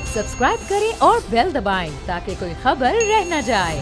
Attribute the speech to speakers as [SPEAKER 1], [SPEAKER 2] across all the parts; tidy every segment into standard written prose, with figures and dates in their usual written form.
[SPEAKER 1] Subscribe करें और bell दबाएं ताकि कोई खबर रह न जाए।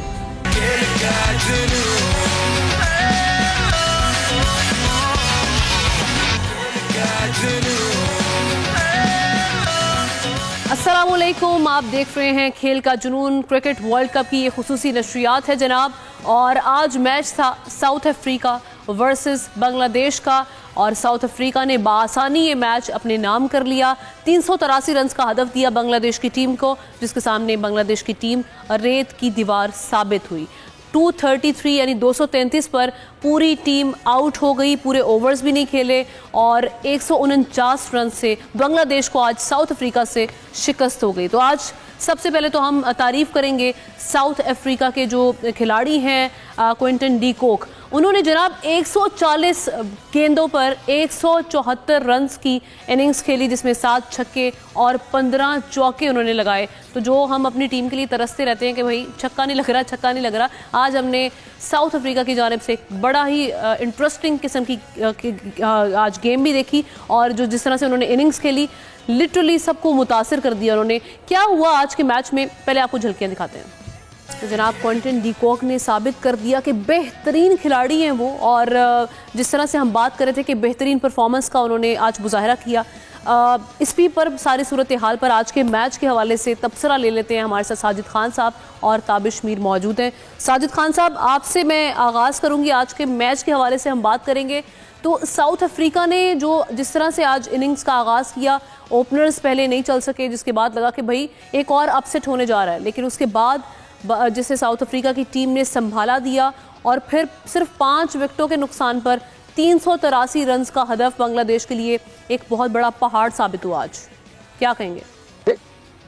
[SPEAKER 1] अस्सलामुअलैकुम, आप देख रहे हैं खेल का जुनून। क्रिकेट वर्ल्ड कप की ये खुसूसी नशरियात है जनाब, और आज मैच था साउथ अफ्रीका वर्सेस बांग्लादेश का, और साउथ अफ्रीका ने बासानी ये मैच अपने नाम कर लिया। 383 रन का हदफ दिया बांग्लादेश की टीम को, जिसके सामने बांग्लादेश की टीम रेत की दीवार साबित हुई। 233 यानी 233 पर पूरी टीम आउट हो गई, पूरे ओवर्स भी नहीं खेले, और 149 रन से बांग्लादेश को आज साउथ अफ्रीका से शिकस्त हो गई। तो आज सबसे पहले तो हम तारीफ़ करेंगे साउथ अफ्रीका के जो खिलाड़ी हैं, क्विंटन डी कॉक। उन्होंने जनाब 140 गेंदों पर 174 रन की इनिंग्स खेली, जिसमें 7 छक्के और 15 चौके उन्होंने लगाए। तो जो हम अपनी टीम के लिए तरसते रहते हैं कि भाई छक्का नहीं लग रहा, छक्का नहीं लग रहा, आज हमने साउथ अफ्रीका की जानिब से बड़ा ही इंटरेस्टिंग किस्म की आज गेम भी देखी, और जो जिस तरह से उन्होंने इनिंग्स खेली लिटरली सबको मुतासिर कर दिया उन्होंने। क्या हुआ आज के मैच में, पहले आपको झलकियाँ दिखाते हैं। तो जनाब क्विंटन डी कॉक ने साबित कर दिया कि बेहतरीन खिलाड़ी हैं वो, और जिस तरह से हम बात कर रहे थे कि बेहतरीन परफॉर्मेंस का उन्होंने आज मुजाहरा किया। इसी पर सारी सूरत हाल पर आज के मैच के हवाले से तबसरा ले लेते हैं। हमारे साथ साजिद खान साहब और ताबिश मीर मौजूद हैं। साजिद खान साहब, आपसे मैं आगाज़ करूँगी, आज के मैच के हवाले से हम बात करेंगे। तो साउथ अफ्रीका ने जिस तरह से आज इनिंग्स का आगाज़ किया, ओपनर्स पहले नहीं चल सके, जिसके बाद लगा कि भाई एक और अपसेट होने जा रहा है, लेकिन उसके बाद जिसे साउथ अफ्रीका की टीम ने संभाला दिया, और फिर सिर्फ 5 विकेटों के नुकसान पर 383 रन का हदफ बांग्लादेश के लिए एक बहुत बड़ा पहाड़ साबित हुआ। आज क्या कहेंगे?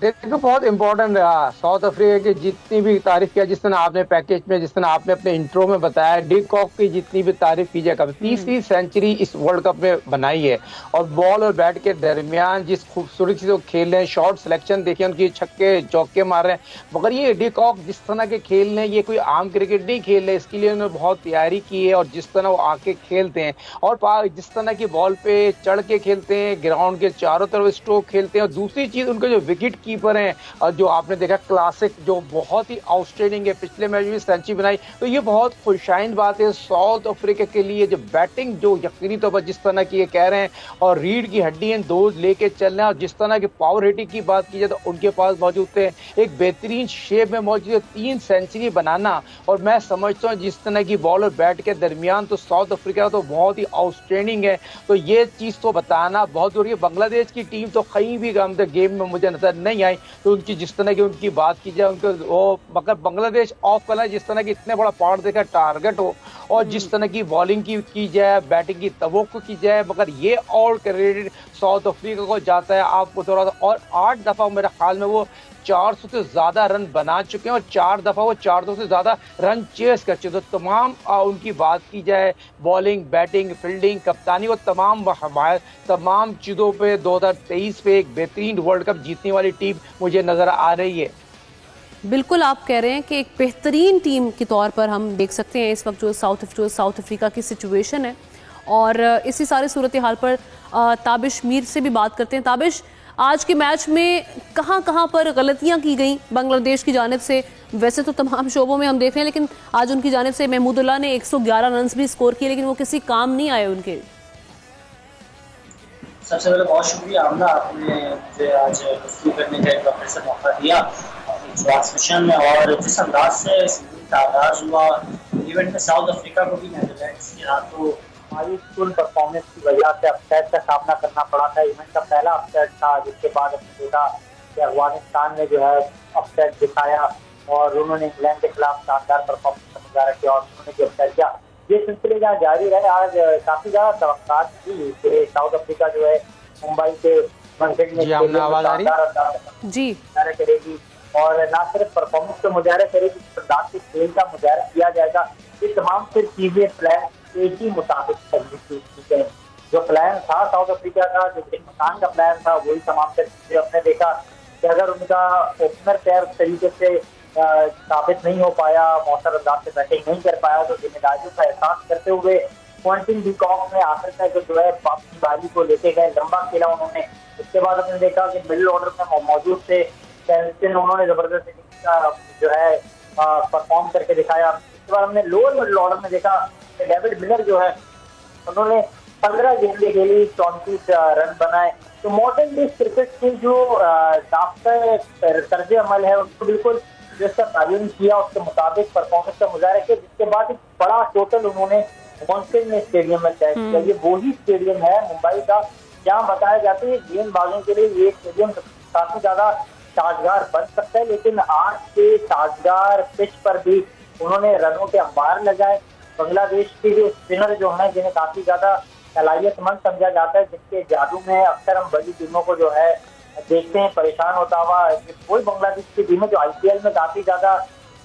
[SPEAKER 2] देखो, बहुत इंपॉर्टेंट रहा। साउथ अफ्रीका की जितनी भी तारीफ किया, जिस तरह आपने पैकेज में, जिस तरह आपने अपने इंट्रो में बताया, डी कॉक की जितनी भी तारीफ की जाए, 30वीं सेंचुरी इस वर्ल्ड कप में बनाई है, और बॉल और बैट के दरमियान जिस खूबसूरती से खेल रहे हैं, शॉट सिलेक्शन देखिए, उनकी छक्के चौके मार रहे हैं। मगर ये डी कॉक जिस तरह के खेल रहे हैं, ये कोई आम क्रिकेट नहीं खेल रहे, इसके लिए उन्होंने बहुत तैयारी की है, और जिस तरह वो आके खेलते हैं, और जिस तरह की बॉल पे चढ़ के खेलते हैं, ग्राउंड के चारों तरफ स्ट्रोक खेलते हैं, और दूसरी चीज उनके जो विकेट कीपर हैं, और जो आपने देखा क्लासिक, जो बहुत ही आउटस्टैंडिंग है, पिछले मैच में सेंचुरी बनाई, तो ये बहुत खुशाइन बात है साउथ अफ्रीका के लिए। जो बैटिंग जो यकीनी तौर पर जिस तरह की ये कह रहे हैं, और रीढ़ की हड्डी दो लेके चल रहे हैं, और जिस तरह की पावर हिटिंग की बात की जाए तो उनके पास मौजूद थे, एक बेहतरीन शेप में मौजूद है। 3 सेंचुरी बनाना, और मैं समझता हूँ जिस तरह की बॉल और बैट के दरमियान तो साउथ अफ्रीका तो बहुत ही आउटस्टैंडिंग है। तो ये चीज तो बताना बहुत जरूरी है। बांग्लादेश की टीम तो कहीं भी गेम में मुझे नजर नहीं आई, तो उनकी जिस तरह की उनकी बात की जाए, उनको वो मगर बांग्लादेश ऑफ करना, जिस तरह की इतने बड़ा पहाड़ देखा टारगेट हो, और जिस तरह की बॉलिंग की जाए, बैटिंग की तवक्को की जाए, मगर ये और क्रेडिट साउथ अफ्रीका को जाता है। आपको थोड़ा सा, और 8 दफा मेरे ख्याल में वो 400 से ज्यादा रन बना चुके हैं, और 4 दफा वो 400 से ज्यादा रन चेस कर चुके। तो तमाम उनकी बात की जाए, बॉलिंग, बैटिंग, फील्डिंग, कप्तानी, वो तमाम चीजों पे 2023 पे एक बेहतरीन वर्ल्ड कप जीतने वाली टीम मुझे नजर आ रही है।
[SPEAKER 1] बिल्कुल, आप कह रहे हैं कि एक बेहतरीन टीम के तौर पर हम देख सकते हैं इस वक्त जो साउथ अफ्रीका की सिचुएशन है। और इसी सारी सूरत हाल पर ताबिश मीर से भी बात करते हैं। ताबिश, आज के मैच में कहाँ पर गलतियां की गई बांग्लादेश की जानिब से? वैसे तो तमाम शोबों में हम देख रहे हैं, लेकिन आज उनकी जानिब से महमूदुल्लाह ने 111 रन भी स्कोर किए, लेकिन वो किसी काम नहीं आए उनके।
[SPEAKER 3] सबसे पहले बहुत शुक्रिया आमना, आपने मुझे आज गुफ्तगू करने का एक अपने से मौका दिया ट्रांसमिशन में। और जिस अंदाज से सीजन का आगाज हुआ इवेंट में, साउथ अफ्रीका को भी नीदरलैंड्स के हाथों मायूसकुन परफॉर्मेंस की वजह से अपसेट का सामना करना पड़ा था। इवेंट का पहला अपसेट था, जिसके बाद हमने देखा कि अफगानिस्तान ने जो है अपसेट दिखाया, और उन्होंने इंग्लैंड के खिलाफ शानदार परफॉर्मेंस का मुजाहरा किया, और उन्होंने जो अपसेट किया, ये सिलसिले जहाँ जारी रहे। आज काफी ज्यादा तवक्कात थी कि साउथ अफ्रीका जो है मुंबई के मनसिक में जी करेगी, और न सिर्फ परफॉर्मेंस का मुजाहरा करेगी, शानदार के खेल का मुजाहरा किया जाएगा। ये तमाम फिर चीजें प्लान एक ही मुताबिक चलनी। जो प्लान था साउथ अफ्रीका का, जो हिंदुस्तान का प्लान था, वही तमाम फिर चीजें हमने देखा कि अगर उनका ओपनर पैर उस तरीके से साबित नहीं हो पाया, मौसर अंदाज से बैटिंग नहीं कर पाया, तो जिम्मेदारियों का एहसास करते हुए क्विंटन डी कॉक ने आखिर तक जो है अपनी बारी को लेके गए, लंबा खेला उन्होंने। उसके बाद हमने देखा कि मिडिल ऑर्डर में मौजूद थे उन्होंने जबरदस्त जो है परफॉर्म करके दिखाया। इसके बाद हमने लोअर मिडिल ऑर्डर में देखा कि डेविड मिलर जो है उन्होंने 15 गेंदें खेली, 34 रन बनाए। तो मॉडर्न डे क्रिकेट की जो तर्ज अमल है उसको बिल्कुल जिसका तायन किया उसके मुताबिक परफॉर्मेंस का मुजाहरा किया, जिसके बाद एक बड़ा टोटल उन्होंने मॉन्टेन स्टेडियम में तय किया। ये वही स्टेडियम है मुंबई का जहाँ बताया जाता है गेंदबाजों के लिए ये स्टेडियम काफी ज्यादा साजगार बन सकता है, लेकिन आज के साजगार पिच पर भी उन्होंने रनों के अंबार लगाए। बांग्लादेश के जो स्पिनर जो है जिन्हें काफी ज्यादा सलाहियतमंद समझा जाता है, जिसके जादू में अक्सर हम बड़ी टीमों को जो है देखते हैं परेशान होता हुआ, कोई बांग्लादेश की टीम है जो आईपीएल में काफी ज्यादा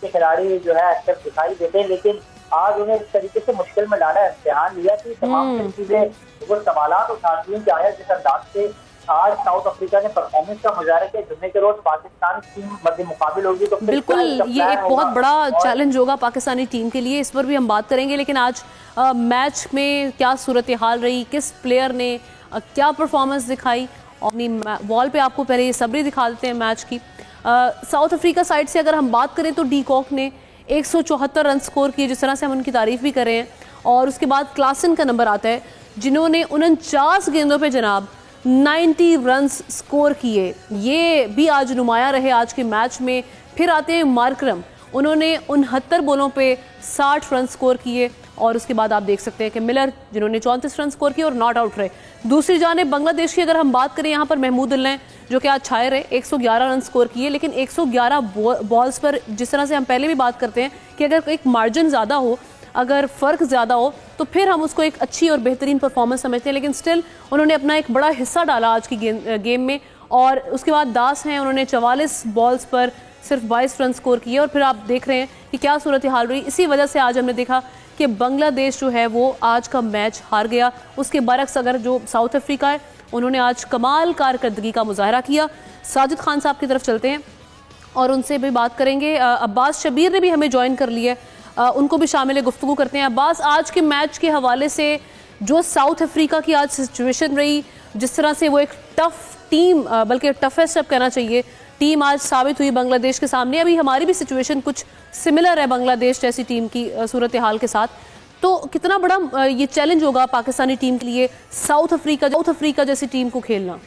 [SPEAKER 3] के खिलाड़ी जो है अक्सर दिखाई देते हैं, लेकिन आज उन्हें इस तरीके से मुश्किल में डाला, इम्तिहान लिया कि तमाम चीजें वो सवालात उठाती हैं कि आया जिस अंदाज से आज साउथ अफ्रीका ने परफॉर्मेंस का मुजाहरा किया। जुम्मे के रोज पाकिस्तान टीम मध्य मुकाबिल होगी तो
[SPEAKER 1] बिल्कुल ये एक बहुत बड़ा चैलेंज होगा पाकिस्तानी टीम के लिए, इस पर भी हम बात करेंगे। लेकिन आज मैच में क्या सूरत हाल रही, किस प्लेयर ने क्या परफॉर्मेंस दिखाई, अपनी वॉल पे आपको पहले ये सबरी दिखा देते हैं मैच की। साउथ अफ्रीका साइड से अगर हम बात करें तो डी कॉक ने 174 रन स्कोर किए, जिस तरह से हम उनकी तारीफ भी कर रहे हैं। और उसके बाद क्लासन का नंबर आता है जिन्होंने 49 गेंदों पे जनाब 90 रन्स स्कोर किए। ये भी आज नुमाया रहे आज के मैच में। फिर आते हैं मार्करम, उन्होंने 69 बॉलों पे 60 रन स्कोर किए। और उसके बाद आप देख सकते हैं कि मिलर जिन्होंने 34 रन स्कोर किए और नॉट आउट रहे। दूसरी जाने बांग्लादेश की अगर हम बात करें यहाँ पर महमूदुल्लाह ने जो कि आज छाए रहे, 111 रन स्कोर किए। लेकिन 111 बॉल्स पर जिस तरह से हम पहले भी बात करते हैं कि अगर एक मार्जिन ज़्यादा हो, अगर फ़र्क ज़्यादा हो तो फिर हम उसको एक अच्छी और बेहतरीन परफॉर्मेंस समझते हैं, लेकिन स्टिल उन्होंने अपना एक बड़ा हिस्सा डाला आज की गेम में। और उसके बाद दास हैं, उन्होंने 44 बॉल्स पर सिर्फ 22 रन स्कोर किए। और फिर आप देख रहे हैं कि क्या सूरत हाल रही। इसी वजह से आज हमने देखा कि बांग्लादेश जो है वो आज का मैच हार गया। उसके बरक्स अगर जो साउथ अफ्रीका है उन्होंने आज कमाल कारकर्दगी का मुजाहरा किया। साजिद खान साहब की तरफ चलते हैं और उनसे भी बात करेंगे। अब्बास शबीर ने भी हमें ज्वाइन कर लिया, उनको भी शामिल गुफ्तगू करते हैं। अब्बास, आज के मैच के हवाले से जो साउथ अफ्रीका की आज सिचुएशन रही, जिस तरह से वो एक टफ टीम, बल्कि टफेस्ट अब कहना चाहिए, टीम आज साबित हुई बांग्लादेश के सामने। अभी हमारी भी सिचुएशन कुछ सिमिलर है बांग्लादेश जैसी टीम की सूरत हाल के साथ। तो कितना बड़ा ये चैलेंज होगा पाकिस्तानी टीम के लिए साउथ अफ्रीका जैसी टीम को खेलना?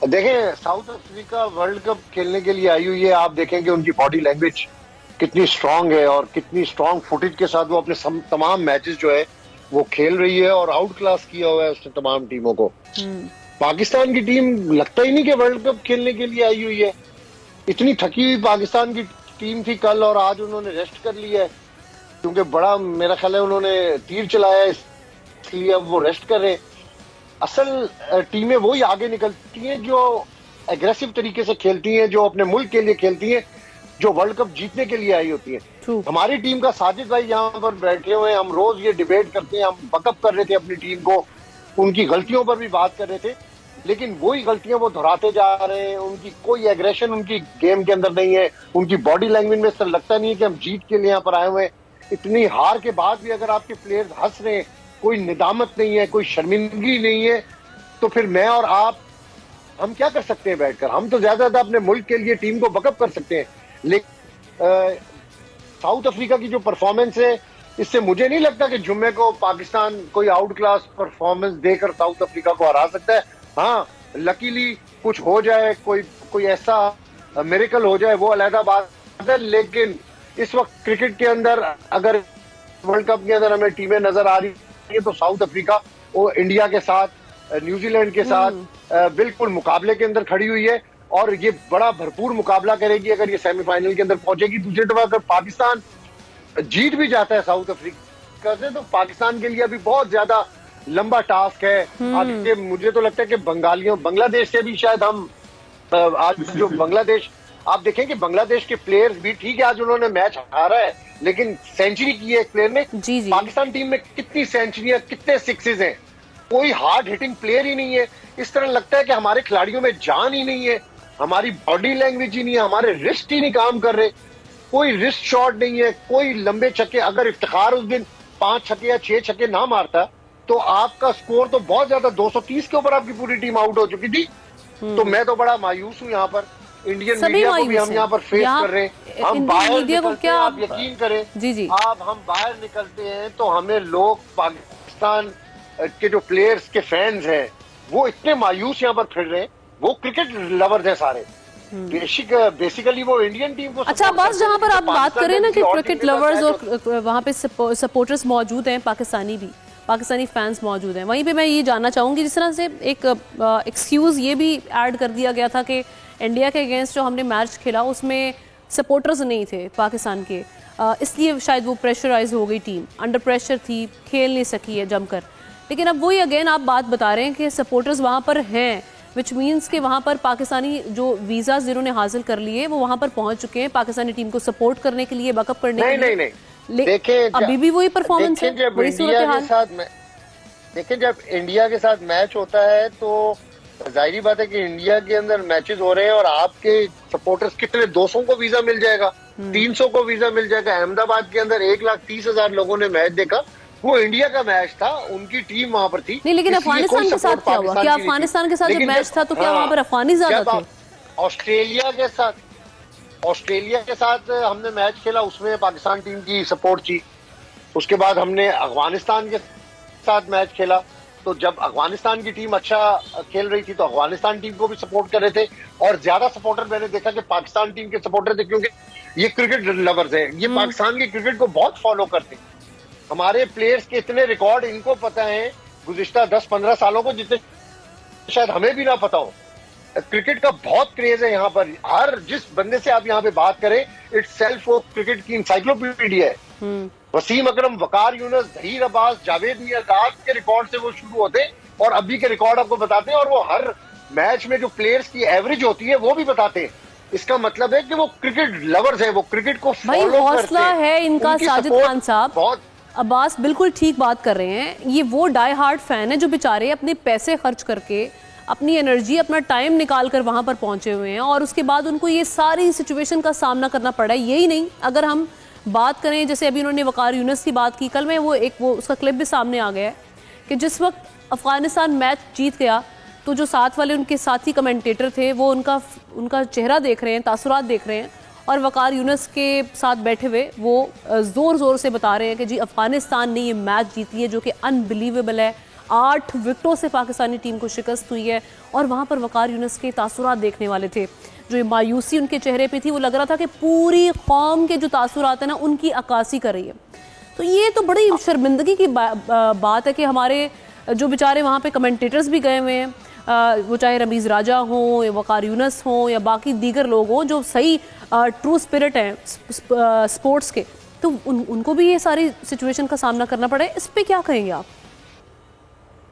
[SPEAKER 4] देखें, साउथ अफ्रीका वर्ल्ड कप खेलने के लिए आई हुई है। आप देखेंगे उनकी बॉडी लैंग्वेज कितनी स्ट्रांग है और कितनी स्ट्रांग फुटेज के साथ वो अपने तमाम मैचेस जो है वो खेल रही है और आउट क्लास किया हुआ है उसने तमाम टीमों को। पाकिस्तान की टीम लगता ही नहीं कि वर्ल्ड कप खेलने के लिए आई हुई है। इतनी थकी हुई पाकिस्तान की टीम थी कल और आज उन्होंने रेस्ट कर लिया है, क्योंकि बड़ा मेरा ख्याल है उन्होंने तीर चलाया है, इसलिए अब वो रेस्ट कर रहे हैं। असल टीमें वही आगे निकलती हैं जो एग्रेसिव तरीके से खेलती हैं, जो अपने मुल्क के लिए खेलती हैं, जो वर्ल्ड कप जीतने के लिए आई होती हैं। हमारी टीम का साजिद भाई यहाँ पर बैठे हुए हैं, हम रोज ये डिबेट करते हैं, हम बकअप कर रहे थे अपनी टीम को, उनकी गलतियों पर भी बात कर रहे थे, लेकिन वही गलतियां वो दोहराते जा रहे हैं। उनकी कोई एग्रेशन उनकी गेम के अंदर नहीं है, उनकी बॉडी लैंग्वेज में सर लगता नहीं है कि हम जीत के लिए यहाँ पर आए हुए हैं। इतनी हार के बाद भी अगर आपके प्लेयर्स हंस रहे हैं, कोई निदामत नहीं है, कोई शर्मिंदगी नहीं है, तो फिर मैं और आप हम क्या कर सकते हैं बैठकर? हम तो ज्यादा अपने मुल्क के लिए टीम को बकअप कर सकते हैं। लेकिन साउथ अफ्रीका की जो परफॉर्मेंस है, इससे मुझे नहीं लगता कि जुम्मे को पाकिस्तान कोई आउट क्लास परफॉर्मेंस देकर साउथ अफ्रीका को हरा सकता है। हाँ, लकीली कुछ हो जाए, कोई ऐसा मिरेकल हो जाए, वो अलग बात है। लेकिन इस वक्त क्रिकेट के अंदर अगर वर्ल्ड कप के अंदर हमें टीमें नजर आ रही है तो साउथ अफ्रीका वो इंडिया के साथ, न्यूजीलैंड के साथ बिल्कुल मुकाबले के अंदर खड़ी हुई है और ये बड़ा भरपूर मुकाबला करेगी अगर ये सेमीफाइनल के अंदर पहुंचेगी। दूसरी तरफ अगर पाकिस्तान जीत भी जाता है साउथ अफ्रीका से तो पाकिस्तान के लिए अभी बहुत ज्यादा लंबा टास्क है आगे। मुझे तो लगता है कि बांग्लादेश से भी शायद हम आज जो बांग्लादेश, आप देखें कि बांग्लादेश के प्लेयर्स भी ठीक है, आज उन्होंने मैच हारा है लेकिन सेंचुरी की है एक प्लेयर ने।
[SPEAKER 1] जी।
[SPEAKER 4] पाकिस्तान टीम में कितनी सेंचुरियां, कितने सिक्सेस हैं, कोई हार्ड हिटिंग प्लेयर ही नहीं है। इस तरह लगता है कि हमारे खिलाड़ियों में जान ही नहीं है, हमारी बॉडी लैंग्वेज ही नहीं है, हमारे रिस्ट ही नहीं काम कर रहे, कोई रिस्ट शॉट नहीं है, कोई लंबे छक्के। अगर इफ्तिखार उस दिन 5 छक्के या 6 छक्के ना मारता तो आपका स्कोर तो बहुत ज्यादा 230 के ऊपर आपकी पूरी टीम आउट हो चुकी थी। तो मैं तो बड़ा मायूस हूँ यहाँ पर। इंडियन
[SPEAKER 1] सभी
[SPEAKER 4] मीडिया को भी
[SPEAKER 1] मायूस
[SPEAKER 4] हम यहाँ पर फेस कर रहे हैं। हम बाहर
[SPEAKER 1] मीडिया को
[SPEAKER 4] निकलते हैं,
[SPEAKER 1] क्या
[SPEAKER 4] आप यकीन करें,
[SPEAKER 1] जी
[SPEAKER 4] आप हम बाहर निकलते हैं तो हमें लोग पाकिस्तान के जो प्लेयर्स के फैंस हैं वो इतने मायूस यहाँ पर फिर रहे हैं। वो क्रिकेट लवर्स हैं सारे, बेसिकली वो इंडियन टीम को।
[SPEAKER 1] अच्छा बस जहां पर आप बात करें ना कि क्रिकेट लवर्स और वहां पे सपोर्टर्स मौजूद हैं, पाकिस्तानी फैंस मौजूद हैं, वहीं पे मैं ये जानना चाहूंगी जिस तरह से एक एक्सक्यूज ये भी ऐड कर दिया गया था कि इंडिया के अगेंस्ट जो हमने मैच खेला उसमें सपोर्टर्स नहीं थे पाकिस्तान के, इसलिए शायद वो प्रेशराइज हो गई, टीम अंडर प्रेशर थी, खेल नहीं सकी है जमकर। लेकिन अब वही अगेन आप बात बता रहे हैं कि सपोर्टर्स वहां पर हैं, विच मीन्स कि वहां पर पाकिस्तानी जो वीजा जिन्होंने हासिल कर लिए वो वहां पर पहुंच चुके हैं पाकिस्तानी टीम को सपोर्ट करने के लिए, बैकअप करने के लिए।
[SPEAKER 4] नहीं, देखें
[SPEAKER 1] अभी भी वही परफॉर्मेंस है, वही सूरत हाल।
[SPEAKER 4] देखिए जब इंडिया के साथ मैच होता है तो जाहिर बात है कि इंडिया के अंदर मैचेस हो रहे हैं और आपके सपोर्टर्स कितने 200 को वीजा मिल जाएगा, 300 को वीजा मिल जाएगा। अहमदाबाद के अंदर 1,30,000 लोगों ने मैच देखा, वो इंडिया का मैच था, उनकी टीम वहां पर थी।
[SPEAKER 1] नहीं, लेकिन अफगानिस्तान के साथ क्या हुआ? क्या अफगानिस्तान के साथ जब मैच था तो क्या वहां पर अफगानी ज्यादा थे?
[SPEAKER 4] ऑस्ट्रेलिया के साथ हमने मैच खेला, उसमें पाकिस्तान टीम की सपोर्ट थी। उसके बाद हमने अफगानिस्तान के साथ मैच खेला, तो जब अफगानिस्तान की टीम अच्छा खेल रही थी तो अफगानिस्तान टीम को भी सपोर्ट कर रहे थे। और ज्यादा सपोर्टर मैंने देखा कि पाकिस्तान टीम के सपोर्टर थे, क्योंकि ये क्रिकेट लवर्स हैं, ये पाकिस्तान के क्रिकेट को बहुत फॉलो करते हैं। हमारे प्लेयर्स के इतने रिकॉर्ड इनको पता है गुज़िश्ता 10-15 सालों को, जितने शायद हमें भी ना पता हो। क्रिकेट का बहुत क्रेज है यहाँ पर। हर जिस बंदे से आप यहाँ पे बात करें, इट्स सेल्फ वो क्रिकेट की इंसाइक्लोपीडिया है। वसीम अकरम, वकार यूनुस, जहीर अब्बास, जावेद मियां, आज के रिकॉर्ड से वो शुरू होते और अभी के रिकॉर्ड आपको बताते हैं, और वो हर मैच में जो प्लेयर्स की एवरेज होती है वो भी बताते हैं। इसका मतलब है कि वो क्रिकेट लवर्स हैं, वो क्रिकेट को फॉलो करते हैं।
[SPEAKER 1] हौसला है इनका। साजिद खान साहब,
[SPEAKER 4] बहुत
[SPEAKER 1] अब्बास बिल्कुल ठीक बात कर रहे हैं। ये वो डाई हार्ड फैन है जो बेचारे अपने पैसे खर्च करके, अपनी एनर्जी, अपना टाइम निकाल कर वहां पर पहुंचे हुए हैं, और उसके बाद उनको ये सारी सिचुएशन का सामना करना पड़ा है। यही नहीं, अगर हम बात करें, जैसे अभी उन्होंने वकार यूनुस की बात की, कल में वो उसका क्लिप भी सामने आ गया है कि जिस वक्त अफगानिस्तान मैच जीत गया तो जो साथ वाले उनके साथी कमेंटेटर थे वो उनका चेहरा देख रहे हैं, तासुरात देख रहे हैं, और वकार यूनुस के साथ बैठे हुए वो ज़ोर ज़ोर से बता रहे हैं कि जी अफगानिस्तान ने ये मैच जीती है जो कि अनबिलीवेबल है। 8 विकेटों से पाकिस्तानी टीम को शिकस्त हुई है, और वहाँ पर वकार यूनुस के तासुरात देखने वाले थे। जो मायूसी उनके चेहरे पे थी, वो लग रहा था कि पूरी कौम के जो तासुरात है ना उनकी अक्कासी कर रही है। तो ये तो बड़ी शर्मिंदगी की बात है कि हमारे जो बेचारे वहाँ पे कमेंटेटर्स भी गए हुए हैं, वो चाहे रमीज़ राजा हों या वकार यूनुस हों या बाकी दीगर लोग हों जो सही ट्रू स्पिरिट हैं स्पोर्ट्स के, तो उनको भी ये सारी सिचुएशन का सामना करना पड़े। इस पे क्या कहेंगे आप?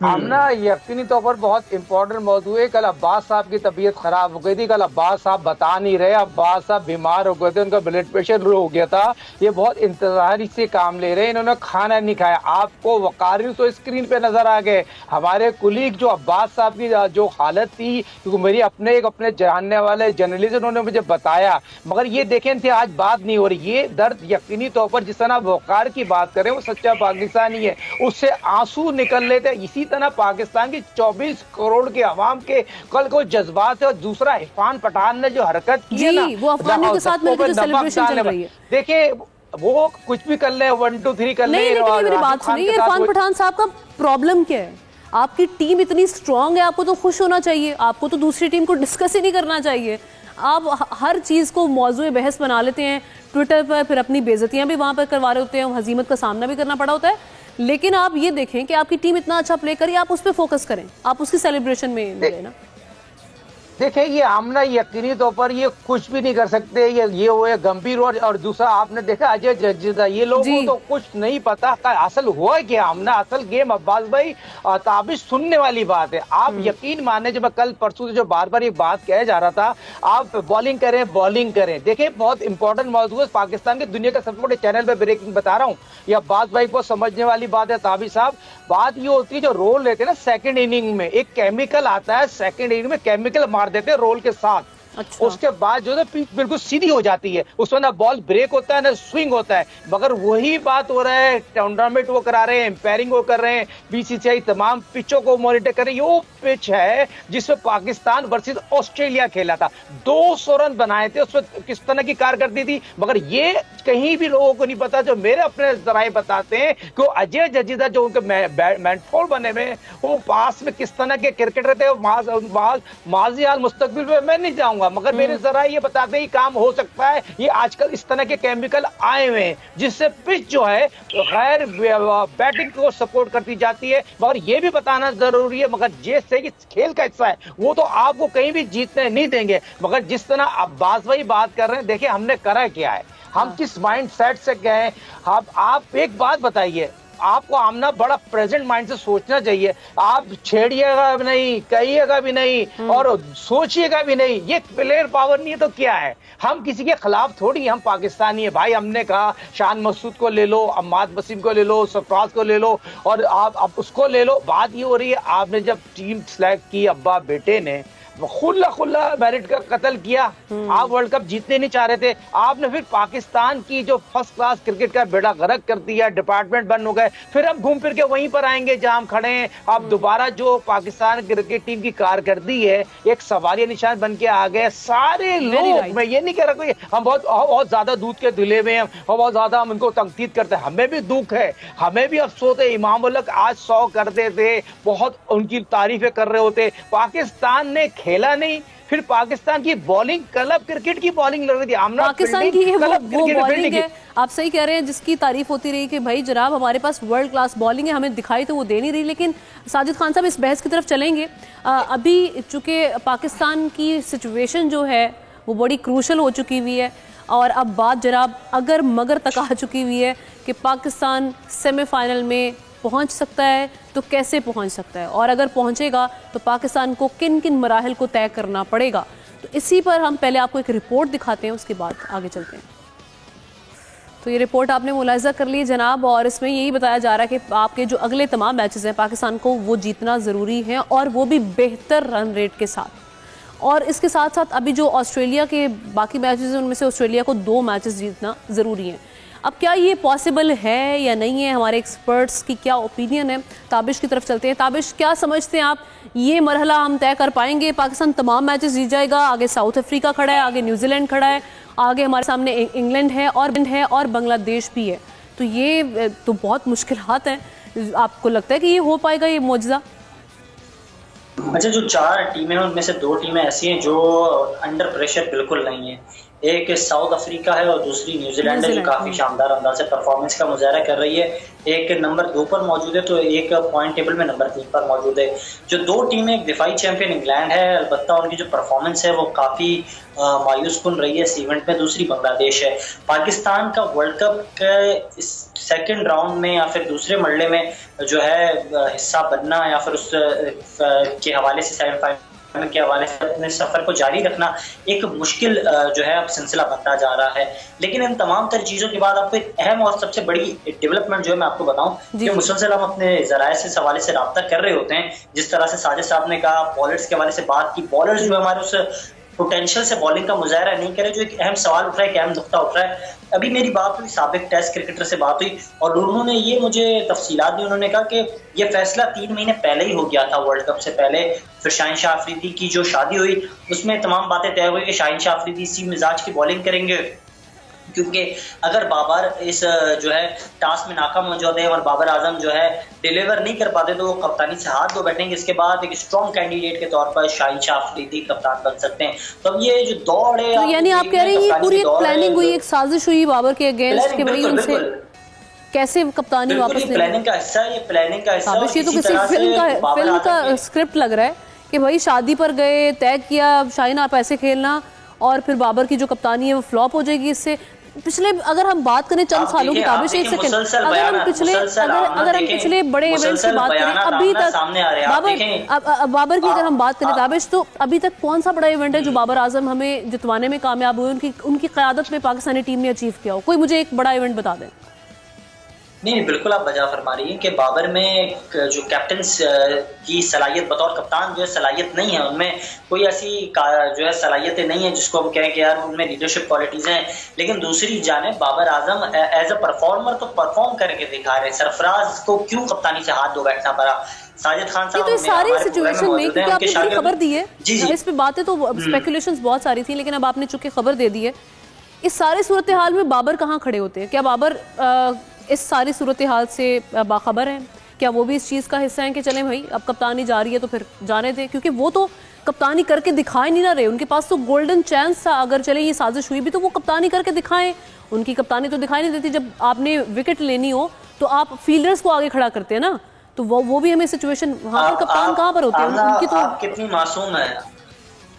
[SPEAKER 2] आमना, यकीनी तौर पर बहुत इंपॉर्टेंट मौजूद है। कल अब्बास साहब की तबीयत खराब हो गई थी, कल अब्बास साहब बता नहीं रहे, अब्बास साहब बीमार हो गए थे, उनका ब्लड प्रेशर लो हो गया था। ये बहुत इंतजारी से काम ले रहे हैं, इन्होंने खाना नहीं खाया। आपको वकारी तो स्क्रीन पे नजर आ गए, हमारे कुलीग जो अब्बास साहब की जो हालत थी, क्योंकि मेरी अपने जानने वाले जर्नलिस्ट उन्होंने मुझे बताया, मगर ये देखें थे आज बात नहीं हो रही। ये दर्द यकीनी तौर पर जिस तरह वकार की बात करें, वो सच्चा पाकिस्तानी है, उससे आंसू निकल लेते। इसी तरह पाकिस्तान की 24 करोड़ के अवाम के कल को जज्बात है। और दूसरा, इरफान पठान ने जो हरकत की है ना,
[SPEAKER 1] वो अफगानियों के साथ मिलकर सेलिब्रेशन चल रही है।
[SPEAKER 2] देखिए वो कुछ भी कर ले, 1 2 3 कर ले।
[SPEAKER 1] मेरी बात सुनिए, इरफान पठान साहब का प्रॉब्लम क्या है? आपकी टीम इतनी स्ट्रांग है, आपको तो खुश होना चाहिए, आपको तो दूसरी टीम को डिस्कस ही नहीं करना चाहिए। आप हर चीज को मौजूए बहस बना लेते हैं ट्विटर पर, फिर अपनी बेइज्जतियां भी वहां पर करवा रहे होते हैं, हजीमत का सामना भी करना पड़ा होता है। लेकिन आप ये देखें कि आपकी टीम इतना अच्छा प्ले करी, आप उस पर फोकस करें, आप उसकी सेलिब्रेशन में ना।
[SPEAKER 2] देखिए ये आमना, यकीनी तौर पर ये कुछ भी नहीं कर सकते, ये हुए गंभीर। और दूसरा आपने देखा अजय जडेजा, ये लोगों को तो कुछ नहीं पता असल हुआ क्या आमना, असल गेम। अब्बास भाई ताबिश सुनने वाली बात है। आप यकीन माने, जब कल परसों से जो बार बार ये बात कहा जा रहा था, आप बॉलिंग करें। देखिए बहुत इंपॉर्टेंट मौजूद है पाकिस्तान के, दुनिया के सबसे बड़े चैनल पर ब्रेकिंग बता रहा हूँ। ये अब्बास भाई को समझने वाली बात है ताबिश साहब। बात ये होती है, जो रोल लेते हैं ना सेकंड इनिंग में, एक केमिकल आता है, सेकंड इनिंग में केमिकल मार देते हैं रोल के साथ।
[SPEAKER 1] अच्छा।
[SPEAKER 2] उसके बाद जो है पिच बिल्कुल सीधी हो जाती है, उसमें ना बॉल ब्रेक होता है ना स्विंग होता है। मगर वही बात हो रहा है, टूर्नामेंट वो करा रहे हैं, एम्पायरिंग वो कर रहे हैं, बीसीसीआई तमाम पिचों को मॉनिटर कर रही है। वो पिच है जिसमें पाकिस्तान वर्सेस ऑस्ट्रेलिया खेला था, 200 रन बनाए थे, उसमें किस तरह की कारकर्दगी थी। मगर ये कहीं भी लोगों को नहीं पता, जो मेरे अपने जराए बताते हैं कि अजय जजीदा जो उनके मैनफोल बने में, वो पास में किस तरह के क्रिकेटर थे, माजी हाल मुस्तकबिल में मैं नहीं जाऊंगा, मगर मेरे जरा ये बताते हैं काम हो सकता है। ये आजकल इस तरह के केमिकल आए हुए हैं जिससे पिच जो है गैर बैटिंग को सपोर्ट करती जाती है। मगर ये भी बताना जरूरी है, मगर जैसे कि खेल का हिस्सा है वो तो आपको कहीं भी जीतने नहीं देंगे। मगर जिस तरह अब्बास भाई बात कर रहे हैं, देखिए हमने करा क्या है, हम किस माइंड सेट से गए। आप एक बात बताइए, आपको आमना बड़ा प्रेजेंट माइंड से सोचना चाहिए। आप छेड़िएगा भी नहीं, कहिएगा भी नहीं और सोचिएगा भी नहीं, ये प्लेयर पावर नहीं है तो क्या है। हम किसी के खिलाफ थोड़ी, हम पाकिस्तानी है भाई। हमने कहा शान मसूद को ले लो, अम्माद वसीम को ले लो, सरफराज को ले लो और आप उसको ले लो। बात ये हो रही है, आपने जब टीम सेलेक्ट की अब्बा बेटे ने, खुला मेरिट का कत्ल किया। आप वर्ल्ड कप जीतने नहीं चाह रहे थे, आपने फिर पाकिस्तान की जो फर्स्ट क्लास क्रिकेट का बेड़ा गर्क कर दिया, डिपार्टमेंट बंद हो गए। फिर हम घूम फिर के वहीं पर आएंगे जहां हम खड़े हैं। आप दोबारा जो पाकिस्तान क्रिकेट टीम की कारकर्दगी है, एक सवालिया निशान बन के आ गए सारे लोग। मैं ये नहीं कह रहा कोई हम बहुत ज्यादा दूध के धुले में हैं और बहुत ज्यादा हम उनको तंकीद करते हैं, हमें भी दुख है, हमें भी अफसोस है। इमाम उल हक आज 100 करते थे, बहुत उनकी तारीफें कर रहे होते, पाकिस्तान ने खेला नहीं। फिर पाकिस्तान की बॉलिंग क्लब क्रिकेट की बॉलिंग लग रही थी,
[SPEAKER 1] पाकिस्तान की वो बॉलिंग है, आप सही कह रहे हैं, जिसकी तारीफ होती रही कि भाई जनाब हमारे पास वर्ल्ड क्लास बॉलिंग है, हमें दिखाई तो वो दे नहीं रही। लेकिन साजिद खान साहब इस बहस की तरफ चलेंगे। अभी चूंकि पाकिस्तान की सिचुएशन जो है वो बड़ी क्रूशल हो चुकी हुई है और अब बात जनाब अगर मगर तक आ चुकी हुई है कि पाकिस्तान सेमीफाइनल में पहुंच सकता है तो कैसे पहुंच सकता है, और अगर पहुंचेगा तो पाकिस्तान को किन किन मराहिल को तय करना पड़ेगा। तो इसी पर हम पहले आपको एक रिपोर्ट दिखाते हैं, उसके बाद आगे चलते हैं। तो ये रिपोर्ट आपने मुलाहिजा कर ली जनाब, और इसमें यही बताया जा रहा है कि आपके जो अगले तमाम मैचेस हैं पाकिस्तान को वो जीतना ज़रूरी है, और वो भी बेहतर रन रेट के साथ। और इसके साथ साथ अभी जो ऑस्ट्रेलिया के बाकी मैचेस हैं उनमें से ऑस्ट्रेलिया को 2 मैचेस जीतना ज़रूरी है। अब क्या ये पॉसिबल है या नहीं है, हमारे एक्सपर्ट्स की क्या ओपिनियन है। ताबिश की तरफ चलते हैं। ताबिश, क्या समझते हैं आप, ये मरहला हम तय कर पाएंगे? पाकिस्तान तमाम मैचेस जीत जाएगा, आगे साउथ अफ्रीका खड़ा है, आगे न्यूजीलैंड खड़ा है, आगे हमारे सामने इंग्लैंड है और बांग्लादेश भी है। तो ये तो बहुत मुश्किलात हैं। आपको लगता है कि ये हो पाएगा, ये मौजज़ा?
[SPEAKER 3] अच्छा, जो 4 टीमें हैं उनमें से 2 टीमें ऐसी हैं जो अंडर प्रेशर बिल्कुल नहीं है। एक साउथ अफ्रीका है और दूसरी न्यूजीलैंड है, जो काफी शानदार अंदाज से परफॉर्मेंस का मुजाहरा कर रही है। एक नंबर 2 पर मौजूद है तो एक पॉइंट टेबल में नंबर 3 पर मौजूद है। जो 2 टीमें, एक दिफाई चैंपियन इंग्लैंड है, अलबत्ता उनकी जो परफॉर्मेंस है वो काफी मायूस कुन रही है इस इवेंट में। दूसरी बांग्लादेश है। पाकिस्तान का वर्ल्ड कप के इस सेकेंड राउंड में या फिर दूसरे मरले में जो है हिस्सा बनना या फिर उस के हवाले से सेमीफाइनल के हवाले से अपने सफर को जारी रखना एक मुश्किल जो है अब सिलसिला बनता जा रहा है। लेकिन इन तमाम तर चीजों के बाद आपको एक अहम और सबसे बड़ी डेवलपमेंट जो है मैं आपको बताऊं कि मुसलसल हम अपने जराए से इस हवाले से राब्ता कर रहे होते हैं। जिस तरह से साजिद साहब ने कहा, बॉलर्स के हवाले से बात की, बॉलर्स जो हमारे उस पोटेंशियल से बॉलिंग का मुजाहरा नहीं करे, जो एक अहम सवाल उठ रहा है, एक अहम नुकता उठ रहा है। अभी मेरी बात हुई साबिक टेस्ट क्रिकेटर से बात हुई और उन्होंने ये मुझे तफसीलात दी। उन्होंने कहा कि ये फैसला 3 महीने पहले ही हो गया था, वर्ल्ड कप से पहले। फिर शाहीन शाह अफरीदी की जो शादी हुई उसमें तमाम बातें तय हुई कि शाहीन शाह अफरीदी इसी मिजाज की बॉलिंग करेंगे, क्योंकि अगर बाबर इस जो है टास्क में नाकाम हो जाते हैं और बाबर आजम जो है डिलीवर नहीं कर पाते तो वो कप्तानी से हाथ धो बैठेंगे। इसके बाद एक स्ट्रॉन्ग कैंडिडेट के तौर पर शाहीन शाह अफरीदी कप्तान बन सकते हैं। तो अब ये जो दौड़ है,
[SPEAKER 1] तो यानी आप कह रहे हैं ये पूरी एक प्लानिंग हुई, एक साजिश हुई बाबर के अगेंस्ट के भाई उनसे कैसे कप्तानी वापस ले।
[SPEAKER 3] प्लानिंग का हिस्सा, ये प्लानिंग का हिस्सा।
[SPEAKER 1] ये तो किसी फिल्म का स्क्रिप्ट लग रहा है कि भाई शादी पर गए, तय किया शाहीन आप ऐसे खेलना, और फिर बाबर की जो कप्तानी है वो फ्लॉप हो जाएगी। इससे पिछले अगर हम बात करें चंद सालों की, ताबिश एक सेकंड, अगर हम पिछले बड़े इवेंट्स की बात करें अभी तक बाबर की अगर हम बात करें ताबिश, तो अभी तक कौन सा बड़ा इवेंट है जो बाबर आजम हमें जितवाने में कामयाब हुए, उनकी क़यादत में पाकिस्तानी टीम ने अचीव किया हो? कोई मुझे एक बड़ा इवेंट बता दें।
[SPEAKER 3] नहीं, बिल्कुल आप बजा फरमा रही हैं कि बाबर में जो कैप्टन की सलाहियत बतौर कप्तान जो है सलाहियत नहीं है, उनमें कोई ऐसी जो है सलाहियतें नहीं है जिसको हम कहें कि यार उनमें लीडरशिप क्वालिटीज हैं। लेकिन दूसरी जानिब Babar Azam as a performer तो परफॉर्म करके दिखा रहे। सरफराज को क्यों कप्तानी से हाथ धो बैठना पड़ा? साजिद खान साहब
[SPEAKER 1] तो सारी सिचुएशन में, क्योंकि आपने पूरी खबर दी है, इस पे बातें तो स्पेकुलेशंस बहुत सारी थी, लेकिन अब आपने चूंकि खबर दे दी है, इस सारी सूरत हाल में बाबर कहाँ खड़े होते हैं? क्या बाबर इस सारी सूरत हाल से बाखबर हैं? क्या वो भी इस चीज़ का हिस्सा है कि चलें भाई अब कप्तानी जा रही है तो फिर जाने दें? क्योंकि वो तो कप्तानी करके दिखाए नहीं ना रहे, उनके पास तो गोल्डन चांस था, अगर चले ये साजिश हुई भी तो वो कप्तानी करके दिखाएं। उनकी कप्तानी तो दिखाई नहीं देती। जब आपने विकेट लेनी हो तो आप फील्डर्स को आगे खड़ा करते हैं ना, तो वो भी हमें सिचुएशन, वहाँ पर कप्तान कहाँ पर होते हैं? उनकी तो
[SPEAKER 3] आप कितनी मासूम है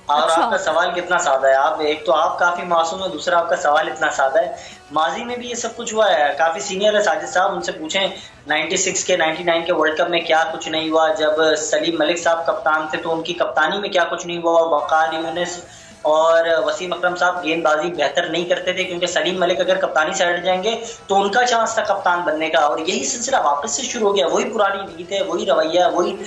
[SPEAKER 3] और आपका सवाल कितना सादा है। आप एक तो आप काफी मासूम है, दूसरा आपका सवाल इतना सादा है। माजी में भी ये सब कुछ हुआ है। काफी सीनियर है साजिद साहब, उनसे पूछें 96 के 99 के वर्ल्ड कप में क्या कुछ नहीं हुआ। जब सलीम मलिक साहब कप्तान थे तो उनकी कप्तानी में क्या कुछ नहीं हुआ। वकार यूनिस और वसीम अकरम साहब गेंदबाजी बेहतर नहीं करते थे, क्योंकि सलीम मलिक अगर कप्तानी से हट जाएंगे तो उनका चांस था कप्तान बनने का। और यही सिलसिला वापस से शुरू हो गया। वही पुरानी नीत है, वही रवैया, वही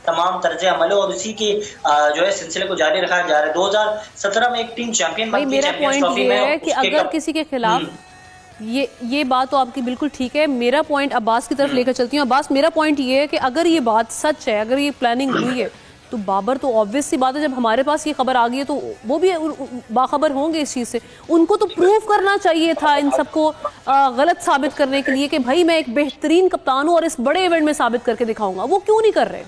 [SPEAKER 3] तमाम तर्ज अमल और उसी के जो है सिलसिले को जारी रखा जा रहा है। 2017 में एक टीम चैंपियन बनी।
[SPEAKER 1] मेरा पॉइंट ये है कि अगर किसी के खिलाफ ये बात तो आपकी बिल्कुल ठीक है। मेरा पॉइंट अब्बास की तरफ लेकर चलती हूँ। अब्बास, मेरा पॉइंट ये है कि अगर ये बात सच है, अगर ये प्लानिंग हुई है, तो बाबर तो ऑब्वियस सी बात है, जब हमारे पास ये खबर आ गई है तो वो भी बाखबर होंगे इस चीज़ से। उनको तो प्रूव करना चाहिए था इन सबको गलत साबित करने के लिए कि भाई मैं एक बेहतरीन कप्तान हूँ और इस बड़े इवेंट में साबित करके दिखाऊंगा। वो क्यों नहीं कर रहे?